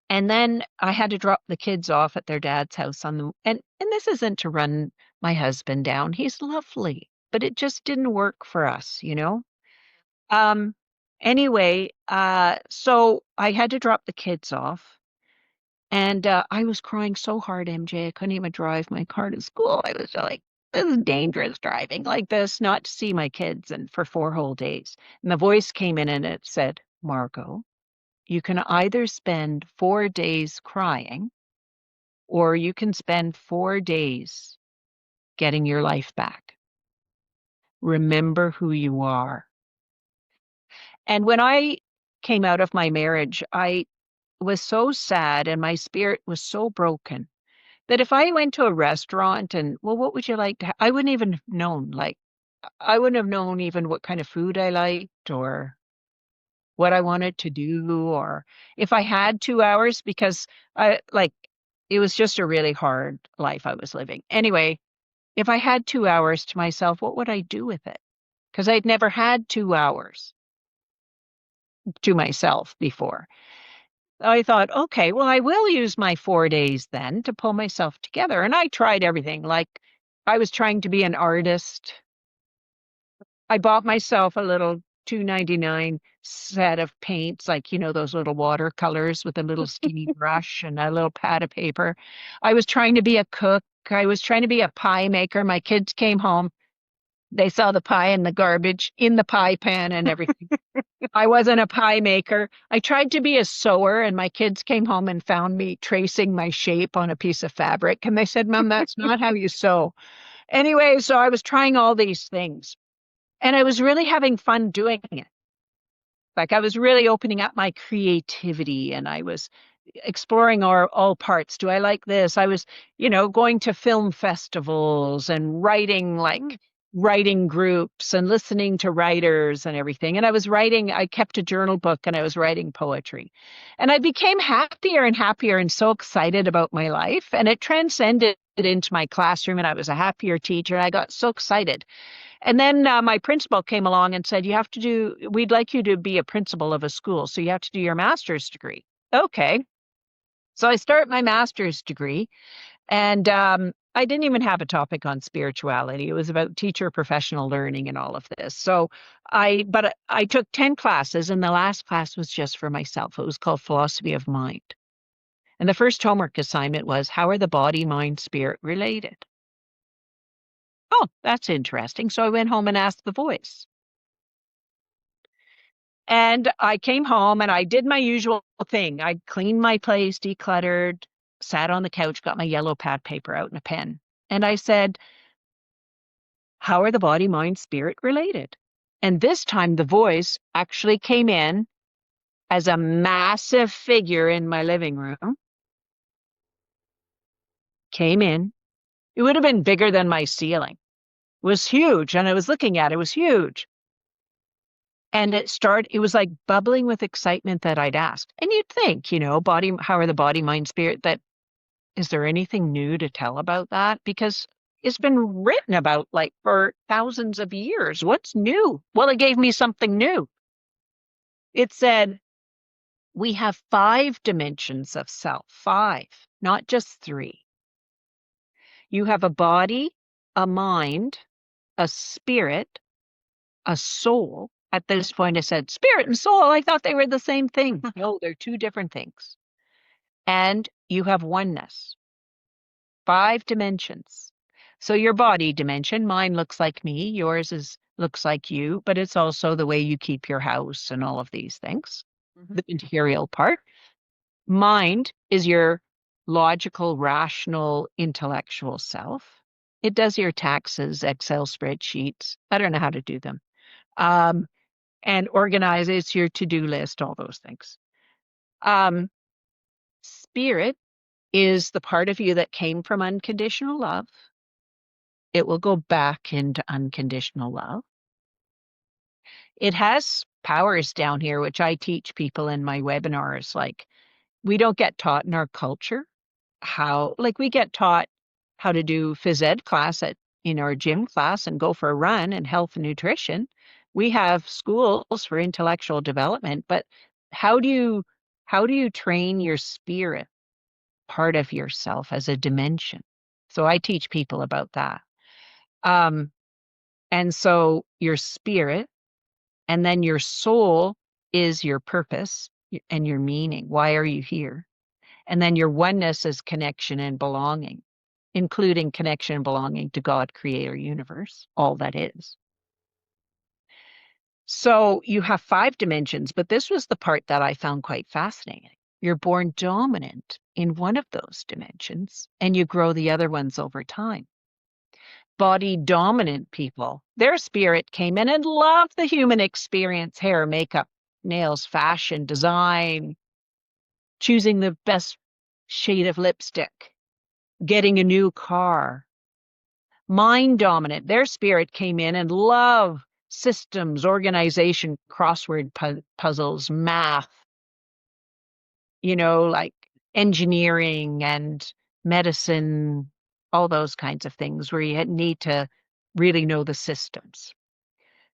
and then I had to drop the kids off at their dad's house and this isn't to run my husband down. He's lovely, but it just didn't work for us. Um anyway, so I had to drop the kids off and I was crying so hard, MJ. I couldn't even drive my car to school. I was like, this is dangerous driving like this, not to see my kids and for 4 whole days. And the voice came in and it said, Margot, you can either spend 4 days crying or you can spend 4 days getting your life back. Remember who you are. And when I came out of my marriage, I was so sad and my spirit was so broken that if I went to a restaurant and, well, what would you like to I wouldn't even have known. Like, I wouldn't have known even what kind of food I liked or what I wanted to do, or if I had 2 hours, because it was just a really hard life I was living. Anyway, if I had 2 hours to myself, what would I do with it? Because I'd never had 2 hours to myself before. I thought, okay, well, I will use my 4 days then to pull myself together. And I tried everything. Like, I was trying to be an artist. I bought myself a little 2.99 set of paints, like, those little watercolors with a little skinny brush and a little pad of paper. I was trying to be a cook. I was trying to be a pie maker. My kids came home. They saw the pie in the garbage, in the pie pan and everything. I wasn't a pie maker. I tried to be a sewer, and my kids came home and found me tracing my shape on a piece of fabric. And they said, Mom, that's not how you sew. Anyway, so I was trying all these things. And I was really having fun doing it. Like, I was really opening up my creativity and I was exploring all parts. Do I like this? I was, going to film festivals and writing, like writing groups and listening to writers and everything. And I kept a journal book and I was writing poetry. And I became happier and happier and so excited about my life. And it transcended into my classroom and I was a happier teacher. I got so excited. And then my principal came along and said, we'd like you to be a principal of a school. So you have to do your master's degree. Okay. So I start my master's degree and I didn't even have a topic on spirituality. It was about teacher professional learning and all of this. So but I took 10 classes and the last class was just for myself. It was called Philosophy of Mind. And the first homework assignment was, how are the body, mind, spirit related? Oh, that's interesting. So I went home and asked the voice. And I came home and I did my usual thing. I cleaned my place, decluttered, sat on the couch, got my yellow pad paper out and a pen. And I said, how are the body, mind, spirit related? And this time the voice actually came in as a massive figure in my living room, came in. It would have been bigger than my ceiling. It was huge. And I was looking at it, it was huge. And it was like bubbling with excitement that I'd asked. And you'd think, how are the body, mind, spirit, that is there anything new to tell about that? Because it's been written about like for thousands of years. What's new? Well, it gave me something new. It said, we have 5 dimensions of self, 5, not just 3. You have a body, a mind, a spirit, a soul. At this point, I said, spirit and soul. I thought they were the same thing. No, they're 2 different things. And you have oneness, 5 dimensions. So your body dimension, mine looks like me, yours looks like you, but it's also the way you keep your house and all of these things, the material part. Mind is your logical, rational, intellectual self. It does your taxes, Excel spreadsheets. I don't know how to do them. And organizes your to-do list, all those things. Spirit is the part of you that came from unconditional love. It will go back into unconditional love. It has powers down here, which I teach people in my webinars. Like, we don't get taught in our culture like we get taught how to do phys ed class in our gym class and go for a run and health and nutrition. We have schools for intellectual development, but how do you train your spirit part of yourself as a dimension? So I teach people about that. Um, and so your spirit and then your soul is your purpose and your meaning. Why are you here? And then your oneness is connection and belonging, including connection and belonging to God, creator, universe, all that is. So you have 5 dimensions, but this was the part that I found quite fascinating. You're born dominant in one of those dimensions, and you grow the other ones over time. Body dominant people, their spirit came in and loved the human experience, hair, makeup, nails, fashion, design, choosing the best shade of lipstick, getting a new car. Mind dominant, their spirit came in and loved systems, organization, crossword puzzles, math, like engineering and medicine, all those kinds of things where you need to really know the systems.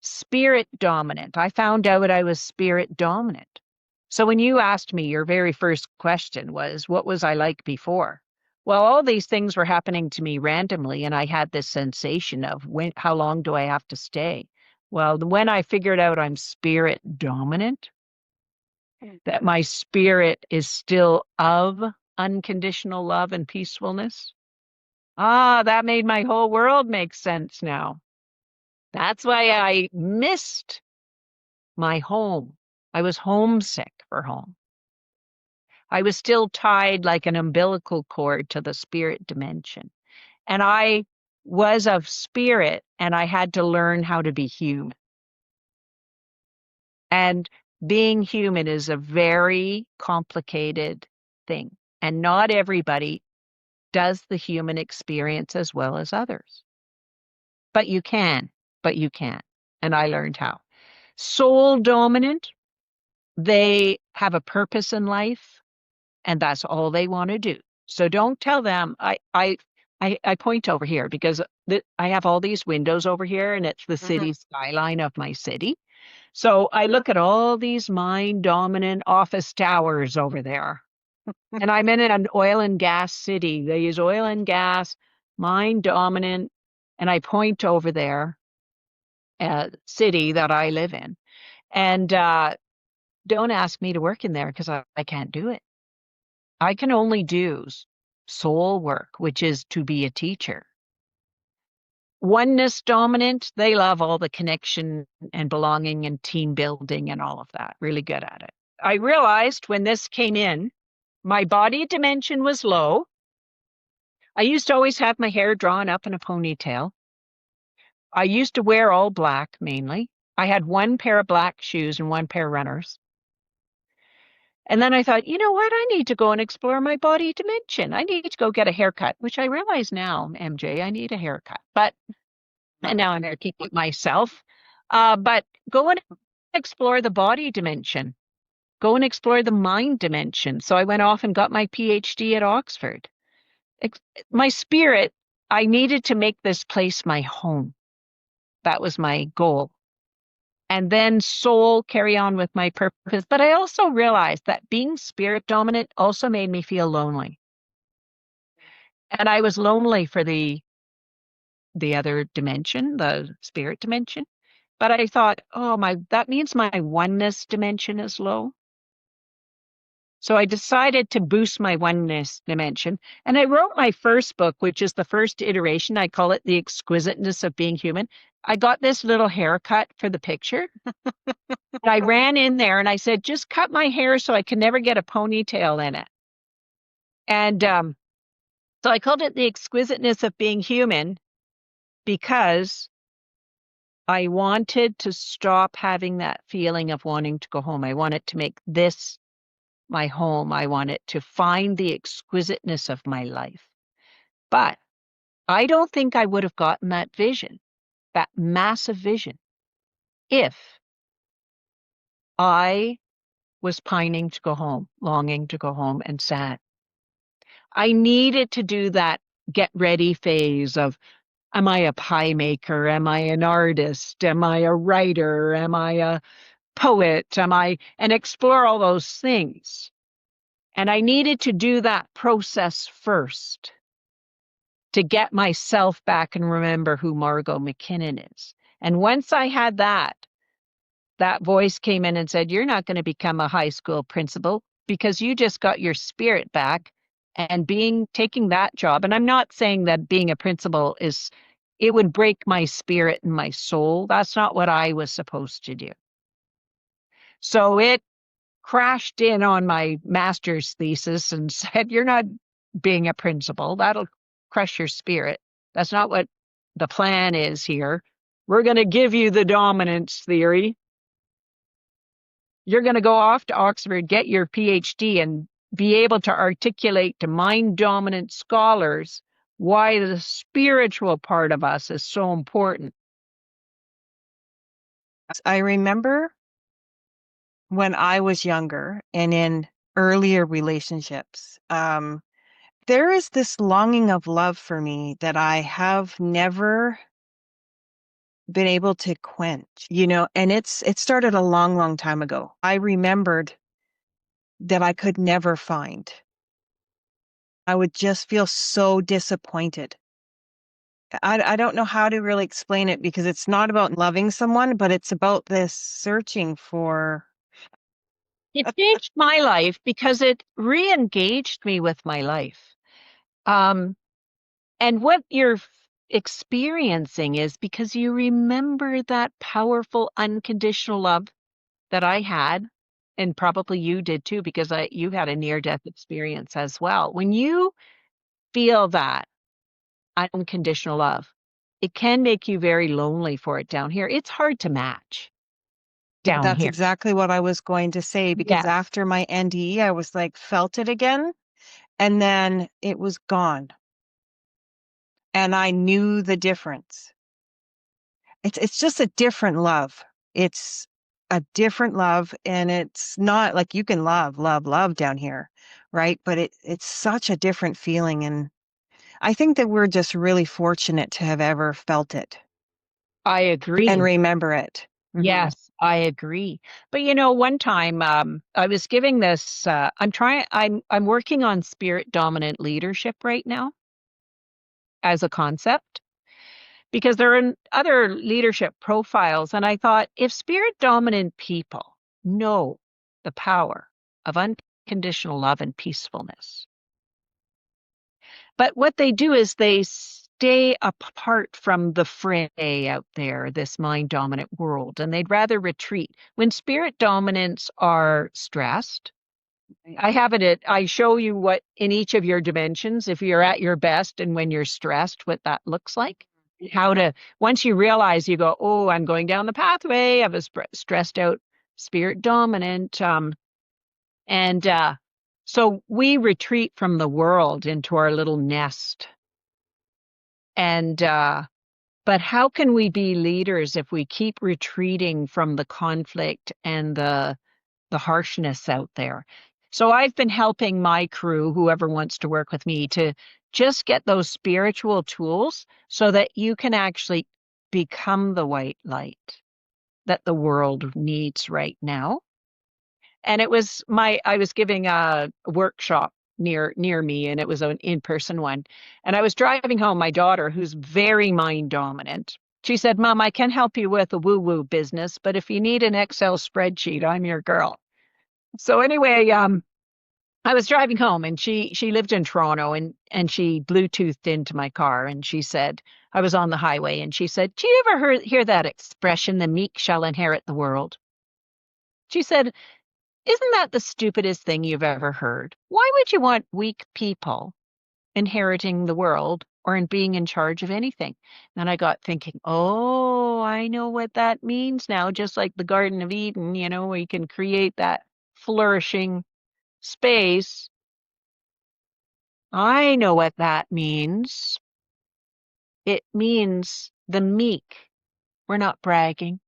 Spirit dominant, I found out I was spirit dominant. So when you asked me, your very first question was, what was I like before? Well, all these things were happening to me randomly, and I had this sensation of how long do I have to stay? Well, when I figured out I'm spirit dominant, that my spirit is still of unconditional love and peacefulness, that made my whole world make sense now. That's why I missed my home. I was homesick for home. I was still tied like an umbilical cord to the spirit dimension. And I was of spirit, and I had to learn how to be human. And being human is a very complicated thing. And not everybody does the human experience as well as others. But you can, but you can. And I learned how. Soul dominant, they have a purpose in life, and that's all they want to do. So don't tell them. I point over here because I have all these windows over here, and it's the city skyline of my city. So I look at all these mind dominant office towers over there. And I'm in an oil and gas city. They use oil and gas, mind dominant, and I point over there, city that I live in. And don't ask me to work in there because I can't do it. I can only do soul work, which is to be a teacher. Oneness dominant, they love all the connection and belonging and team building and all of that. Really good at it. I realized when this came in, my body dimension was low. I used to always have my hair drawn up in a ponytail. I used to wear all black mainly. I had one pair of black shoes and one pair of runners. And then I thought, you know what? I need to go and explore my body dimension. I need to go get a haircut, which I realize now, MJ, I need a haircut. And now I'm going to keep it myself. But go and explore the body dimension. Go and explore the mind dimension. So I went off and got my PhD at Oxford. My spirit, I needed to make this place my home. That was my goal. And then soul, carry on with my purpose. But I also realized that being spirit dominant also made me feel lonely. And I was lonely for the other dimension, the spirit dimension. But I thought, that means my oneness dimension is low. So I decided to boost my oneness dimension. And I wrote my first book, which is the first iteration. I call it The Exquisiteness of Being Human. I got this little haircut for the picture. And I ran in there and I said, just cut my hair so I can never get a ponytail in it. And so I called it The Exquisiteness of Being Human because I wanted to stop having that feeling of wanting to go home. I wanted to make this my home. I wanted to find the exquisiteness of my life. But I don't think I would have gotten that vision, that massive vision, if I was pining to go home, longing to go home, and sad. I needed to do that get ready phase of, am I a pie maker? Am I an artist? Am I a writer? Am I a poet? And explore all those things. And I needed to do that process first to get myself back and remember who Margot McKinnon is. And once I had that, that voice came in and said, you're not going to become a high school principal because you just got your spirit back and taking that job. And I'm not saying that being a principal it would break my spirit and my soul. That's not what I was supposed to do. So it crashed in on my master's thesis and said, you're not being a principal. That'll crush your spirit. That's not what the plan is here. We're going to give you the dominance theory. You're going to go off to Oxford, get your PhD, and be able to articulate to mind dominant scholars why the spiritual part of us is so important. I remember when I was younger and in earlier relationships, there is this longing of love for me that I have never been able to quench, and it started a long, long time ago. I remembered that I could never find. I would just feel so disappointed. I don't know how to really explain it because it's not about loving someone, but it's about this searching for. It changed my life because it re-engaged me with my life. Um, and what you're experiencing is because you remember that powerful unconditional love that I had, and probably you did too, because you had a near-death experience as well. When you feel that unconditional love, it can make you very lonely for it down here. It's hard to match down That's here. exactly what I was going to say because Yes, after my NDE, I was like, felt it again, and then it was gone. And I knew the difference. It's just a different love. It's a different love, and it's not like you can love down here, right? But it's such a different feeling, and I think that we're just really fortunate to have ever felt it I and agree. remember it. Hmm. Yes, I agree. But one time I was giving this I'm working on spirit dominant leadership right now as a concept because there are other leadership profiles and I thought if spirit dominant people know the power of unconditional love and peacefulness, but what they do is they stay apart from the fray out there, this mind dominant world, and they'd rather retreat. When spirit dominants are stressed, I show you what in each of your dimensions, if you're at your best and when you're stressed, what that looks like. How to, once you realize you go, oh, I'm going down the pathway of a stressed out spirit dominant. And so we retreat from the world into our little nest. And but how can we be leaders if we keep retreating from the conflict and the harshness out there? So I've been helping my crew, whoever wants to work with me, to just get those spiritual tools so that you can actually become the white light that the world needs right now. And I was giving a workshop near me, and it was an in-person one. And I was driving home, my daughter, who's very mind dominant. She said, Mom, I can help you with a woo-woo business, but if you need an Excel spreadsheet, I'm your girl. So anyway, I was driving home and she lived in Toronto and she Bluetoothed into my car and she said, I was on the highway and she said, do you ever hear that expression, the meek shall inherit the world? She said, isn't that the stupidest thing you've ever heard? Why would you want weak people inheriting the world or in being in charge of anything? Then I got thinking, oh, I know what that means now, just like the Garden of Eden, where you can create that flourishing space. I know what that means. It means the meek. We're not bragging.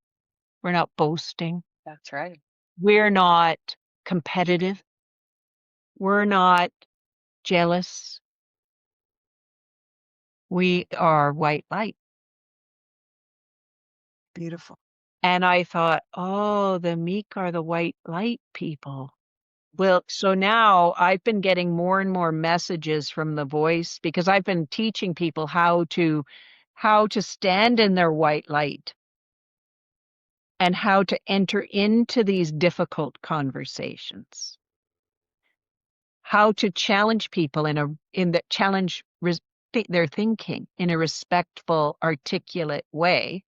We're not boasting. That's right. We're not competitive. We're not jealous. We are white light. Beautiful. And I thought, oh, the meek are the white light people. Well, so now I've been getting more and more messages from the voice because I've been teaching people how to stand in their white light and how to enter into these difficult conversations. How to challenge people their thinking in a respectful, articulate way,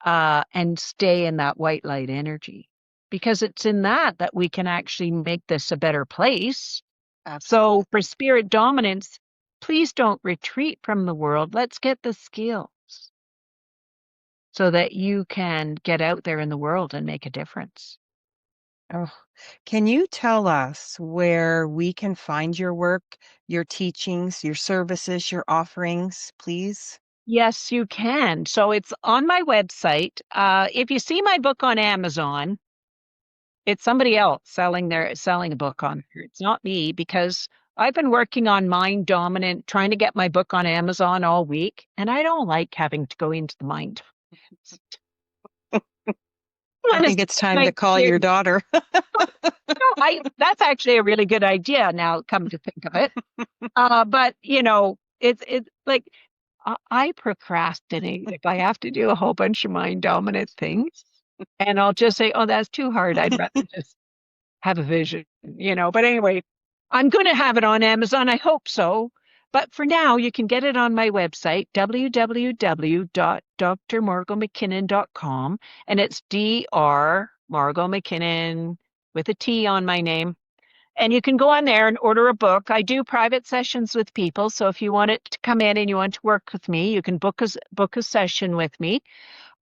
and stay in that white light energy. Because it's in that we can actually make this a better place. Absolutely. So for spirit dominance, please don't retreat from the world. Let's get the skills so that you can get out there in the world and make a difference. Oh, can you tell us where we can find your work, your teachings, your services, your offerings, please? Yes, you can. So it's on my website. If you see my book on Amazon, it's somebody else selling a book on here. It's not me because I've been working on Mind Dominant, trying to get my book on Amazon all week, and I don't like having to go into the mind. I think it's time to call your daughter. I that's actually a really good idea now, come to think of it. But it's like I procrastinate if I have to do a whole bunch of mind dominant things. And I'll just say, oh, that's too hard. I'd rather just have a vision. But anyway, I'm going to have it on Amazon. I hope so. But for now, you can get it on my website, www.drmargotmckinnon.com. And it's Dr. Margot McKinnon with a T on my name. And you can go on there and order a book. I do private sessions with people. So if you want it to come in and you want to work with me, you can book a session with me.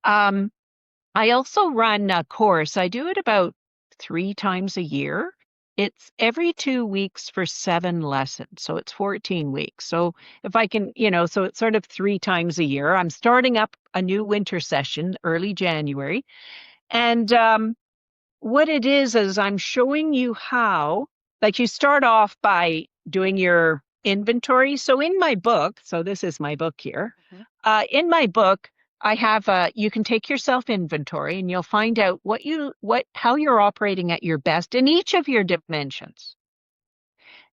I also run a course. I do it about 3 times a year. It's every 2 weeks for 7 lessons. So it's 14 weeks. So if I can, so it's sort of 3 times a year. I'm starting up a new winter session early January. And what it is I'm showing you how, like you start off by doing your inventory. So in my book, so this is my book here. In my book, I have you can take your self inventory and you'll find out how you're operating at your best in each of your dimensions.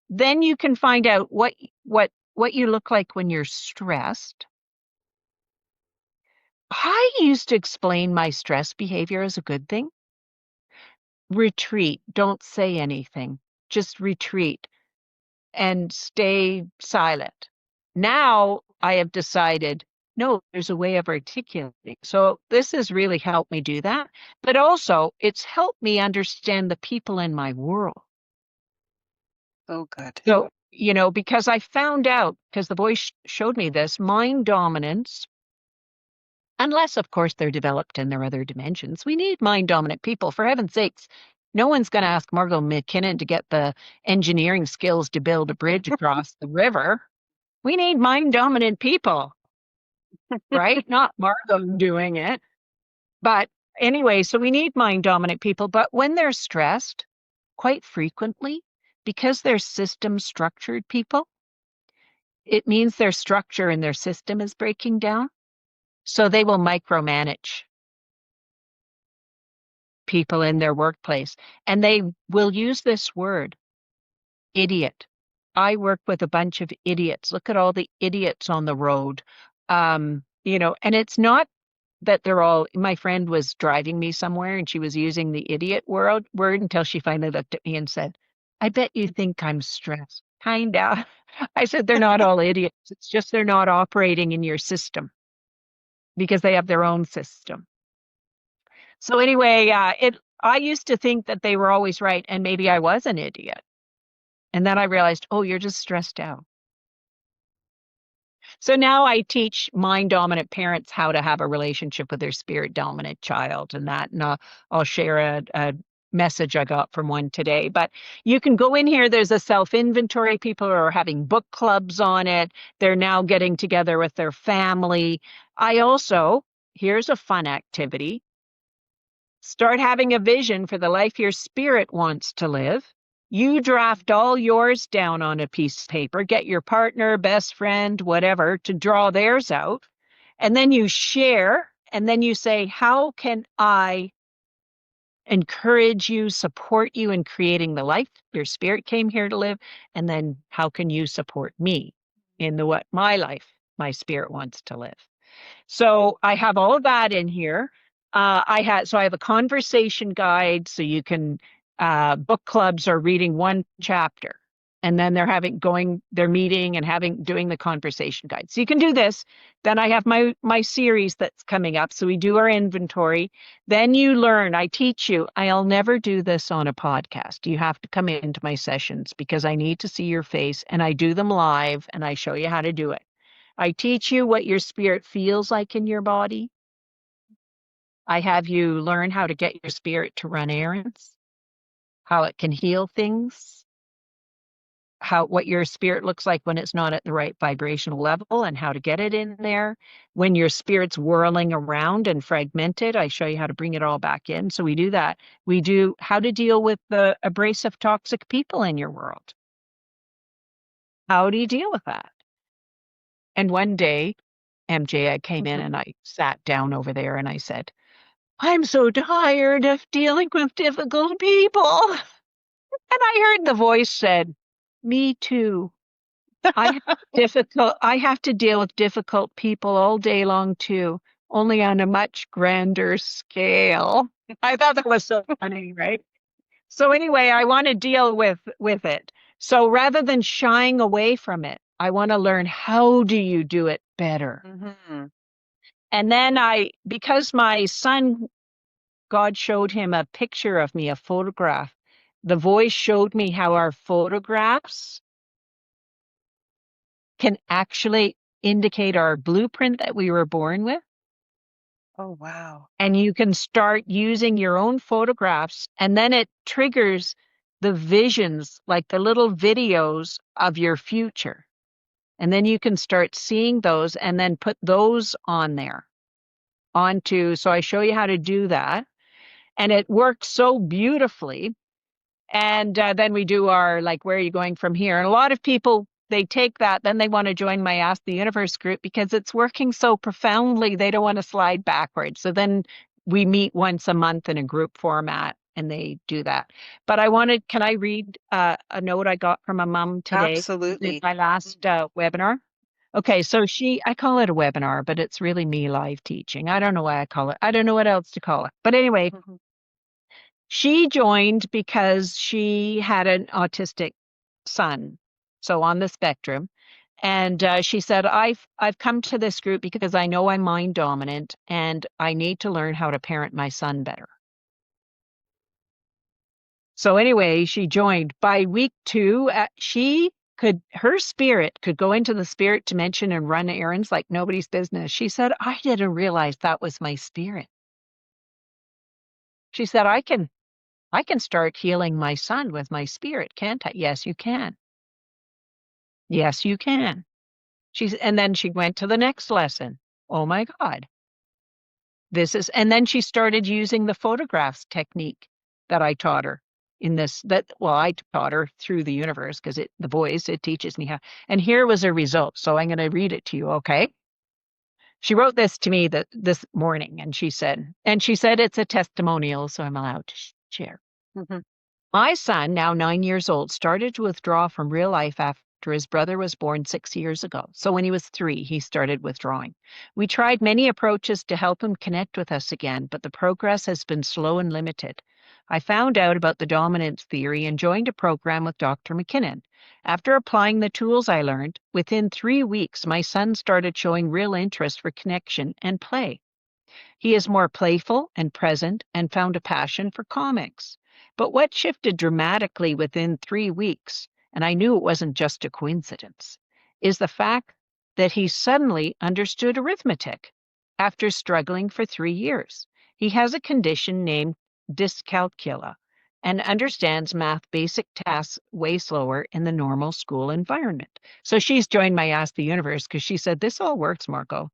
Then you can find out what you look like when you're stressed. I used to explain my stress behavior as a good thing. Retreat, don't say anything. Just retreat and stay silent. Now I have decided, no, there's a way of articulating. So this has really helped me do that. But also, it's helped me understand the people in my world. Oh, good. So, because I found out, because the voice showed me this, mind dominance, unless, of course, they're developed in their other dimensions. We need mind dominant people, for heaven's sakes. No one's going to ask Margot McKinnon to get the engineering skills to build a bridge across the river. We need mind dominant people, right? Not Margot doing it. But anyway, so we need mind dominant people. But when they're stressed, quite frequently, because they're system structured people, it means their structure and their system is breaking down. So they will micromanage people in their workplace. And they will use this word, idiot. I work with a bunch of idiots. Look at all the idiots on the road. And it's not that they're all, my friend was driving me somewhere and she was using the idiot word until she finally looked at me and said, I bet you think I'm stressed. Kinda. I said, they're not all idiots. It's just they're not operating in your system because they have their own system. So anyway, I used to think that they were always right and maybe I was an idiot. And then I realized, oh, you're just stressed out. So now I teach mind dominant parents how to have a relationship with their spirit dominant child and that. And I'll share a message I got from one today. But you can go in here. There's a self inventory. People are having book clubs on it. They're now getting together with their family. Here's a fun activity. Start having a vision for the life your spirit wants to live. You draft all yours down on a piece of paper, get your partner, best friend, whatever, to draw theirs out. And then you share, and then you say, how can I encourage you, support you in creating the life your spirit came here to live? And then how can you support me in the what my life, my spirit wants to live? So I have all of that in here. I have a conversation guide, so you can book clubs are reading one chapter, and then they're meeting and doing the conversation guide. So you can do this. Then I have my series that's coming up. So we do our inventory. Then you learn. I teach you. I'll never do this on a podcast. You have to come into my sessions because I need to see your face, and I do them live, and I show you how to do it. I teach you what your spirit feels like in your body. I have you learn how to get your spirit to run errands, how it can heal things, what your spirit looks like when it's not at the right vibrational level, and how to get it in there. When your spirit's whirling around and fragmented, I show you how to bring it all back in. So we do that. We do how to deal with the abrasive, toxic people in your world. How do you deal with that? And one day, MJ, I came in and I sat down over there and I said, I'm so tired of dealing with difficult people. And I heard the voice said, me too. I have to deal with difficult people all day long too, only on a much grander scale. I thought that was so funny, right? So anyway, I want to deal with it. So rather than shying away from it, I want to learn, how do you do it better? Mm-hmm. And then because my son, God showed him a picture of me, a photograph. The voice showed me how our photographs can actually indicate our blueprint that we were born with. Oh, wow. And you can start using your own photographs, and then it triggers the visions, like the little videos of your future. And then you can start seeing those and then put those on there so I show you how to do that. And it works so beautifully. And then we do our, like, where are you going from here? And a lot of people, they take that, then they want to join my Ask the Universe group because it's working so profoundly. They don't want to slide backwards. So then we meet once a month in a group format and they do that. But can I read a note I got from a mom today? Absolutely. In my last webinar. Okay, so I call it a webinar, but it's really me live teaching. I don't know why I call it. I don't know what else to call it. But anyway, she joined because she had an autistic son, so on the spectrum. And she said, I've come to this group because I know I'm mind dominant and I need to learn how to parent my son better. So anyway, she joined. By week 2, her spirit could go into the spirit dimension and run errands like nobody's business. She said, I didn't realize that was my spirit. She said, I can start healing my son with my spirit, can't I? Yes, you can. Yes, you can. And then she went to the next lesson. Oh my God. And then she started using the photographs technique that I taught her I taught her through the universe because it teaches me how. And here was a result. So I'm going to read it to you. Okay. She wrote this to me this morning and she said it's a testimonial, so I'm allowed to share. Mm-hmm. My son, now 9 years old, started to withdraw from real life after his brother was born 6 years ago. So when he was 3, he started withdrawing. We tried many approaches to help him connect with us again, but the progress has been slow and limited. I found out about the dominance theory and joined a program with Dr. McKinnon. After applying the tools I learned, within 3 weeks, my son started showing real interest for connection and play. He is more playful and present and found a passion for comics. But what shifted dramatically within 3 weeks, and I knew it wasn't just a coincidence, is the fact that he suddenly understood arithmetic after struggling for 3 years. He has a condition named dyscalculia and understands math basic tasks way slower in the normal school environment. So she's joined my Ask the Universe because she said, this all works, Margot.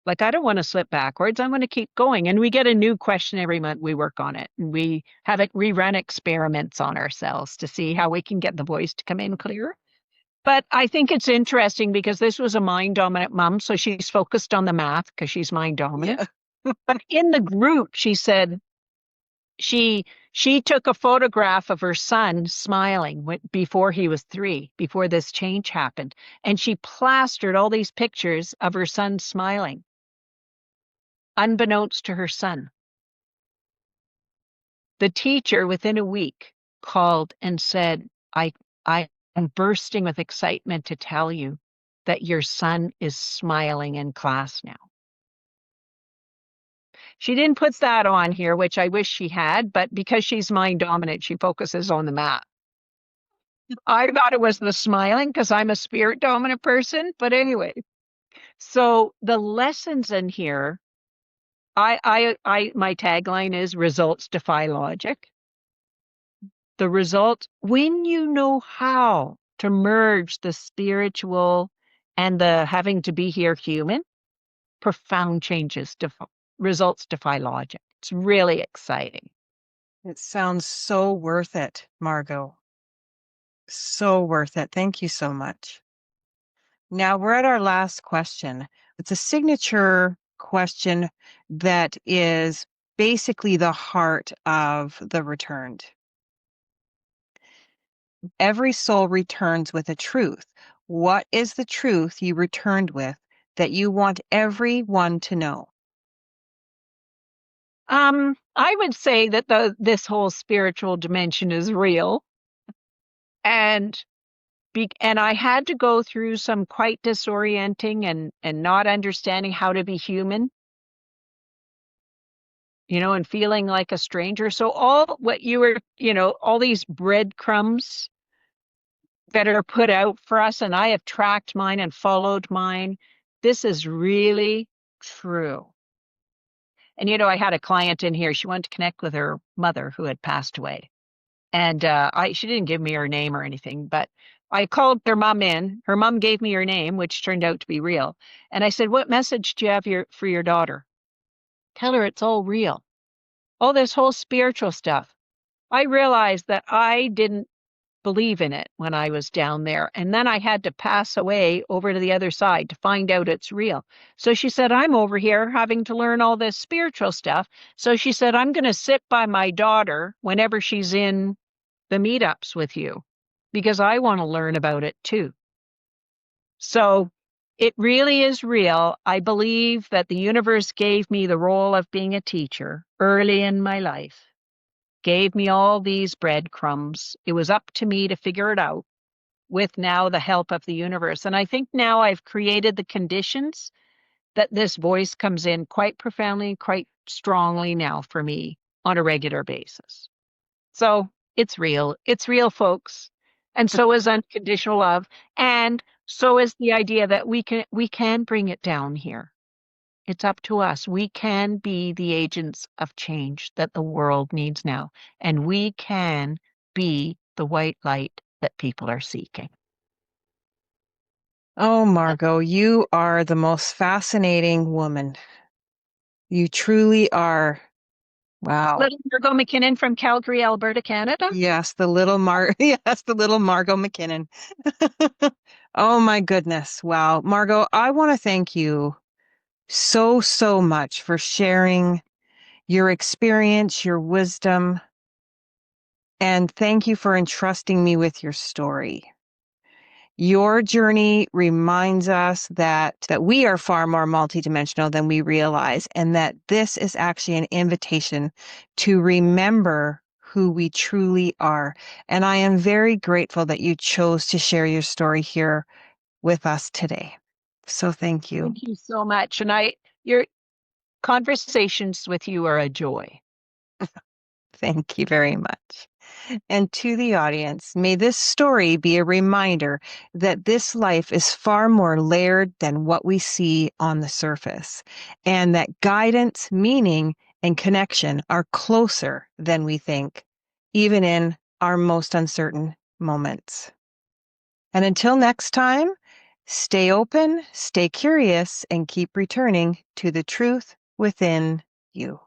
Like, I don't want to slip backwards. I want to keep going. And we get a new question every month. We work on it. And we run experiments on ourselves to see how we can get the voice to come in clearer. But I think it's interesting because this was a mind dominant mom. So she's focused on the math because she's mind dominant. Yeah. But in the group, she said she took a photograph of her son smiling before he was 3, before this change happened. And she plastered all these pictures of her son smiling, unbeknownst to her son. The teacher within a week called and said, I am bursting with excitement to tell you that your son is smiling in class now. She didn't put that on here, which I wish she had, but because she's mind dominant, she focuses on the math. I thought it was the smiling because I'm a spirit dominant person. But anyway, so the lessons in here, my tagline is results defy logic. The result, when you know how to merge the spiritual and the having to be here human, profound changes, results defy logic. It's really exciting. It sounds so worth it, Margot. So worth it. Thank you so much. Now we're at our last question. It's a signature question that is basically the heart of the returned. Every soul returns with a truth. What is the truth you returned with that you want everyone to know? I would say that this whole spiritual dimension is real, and and I had to go through some quite disorienting and not understanding how to be human, and feeling like a stranger. So all what you were, all these breadcrumbs that are put out for us, and I have tracked mine and followed mine. This is really true. And I had a client in here. She wanted to connect with her mother who had passed away. And she didn't give me her name or anything, but I called their mom in. Her mom gave me her name, which turned out to be real. And I said, "What message do you have for your daughter?" "Tell her it's all real. All this whole spiritual stuff." I realized that I didn't believe in it when I was down there. And then I had to pass away over to the other side to find out it's real. So she said, "I'm over here having to learn all this spiritual stuff." So she said, "I'm going to sit by my daughter whenever she's in the meetups with you because I want to learn about it too." So it really is real. I believe that the universe gave me the role of being a teacher early in my life, gave me all these breadcrumbs. It was up to me to figure it out with now the help of the universe. And I think now I've created the conditions that this voice comes in quite profoundly, quite strongly now for me on a regular basis. So it's real. It's real, folks. And so is unconditional love. And so is the idea that we can bring it down here. It's up to us. We can be the agents of change that the world needs now. And we can be the white light that people are seeking. Oh, Margot, you are the most fascinating woman. You truly are. Wow. Little Margot McKinnon from Calgary, Alberta, Canada. Yes, the little yes, the little Margot McKinnon. Oh my goodness. Wow. Margot, I want to thank you so, so much for sharing your experience, your wisdom, and thank you for entrusting me with your story. Your journey reminds us that we are far more multidimensional than we realize, and that this is actually an invitation to remember who we truly are. And I am very grateful that you chose to share your story here with us today. So thank you. Thank you so much. And your conversations with you are a joy. Thank you very much. And to the audience, may this story be a reminder that this life is far more layered than what we see on the surface, and that guidance, meaning, and connection are closer than we think, even in our most uncertain moments. And until next time, Stay open, stay curious, and keep returning to the truth within you.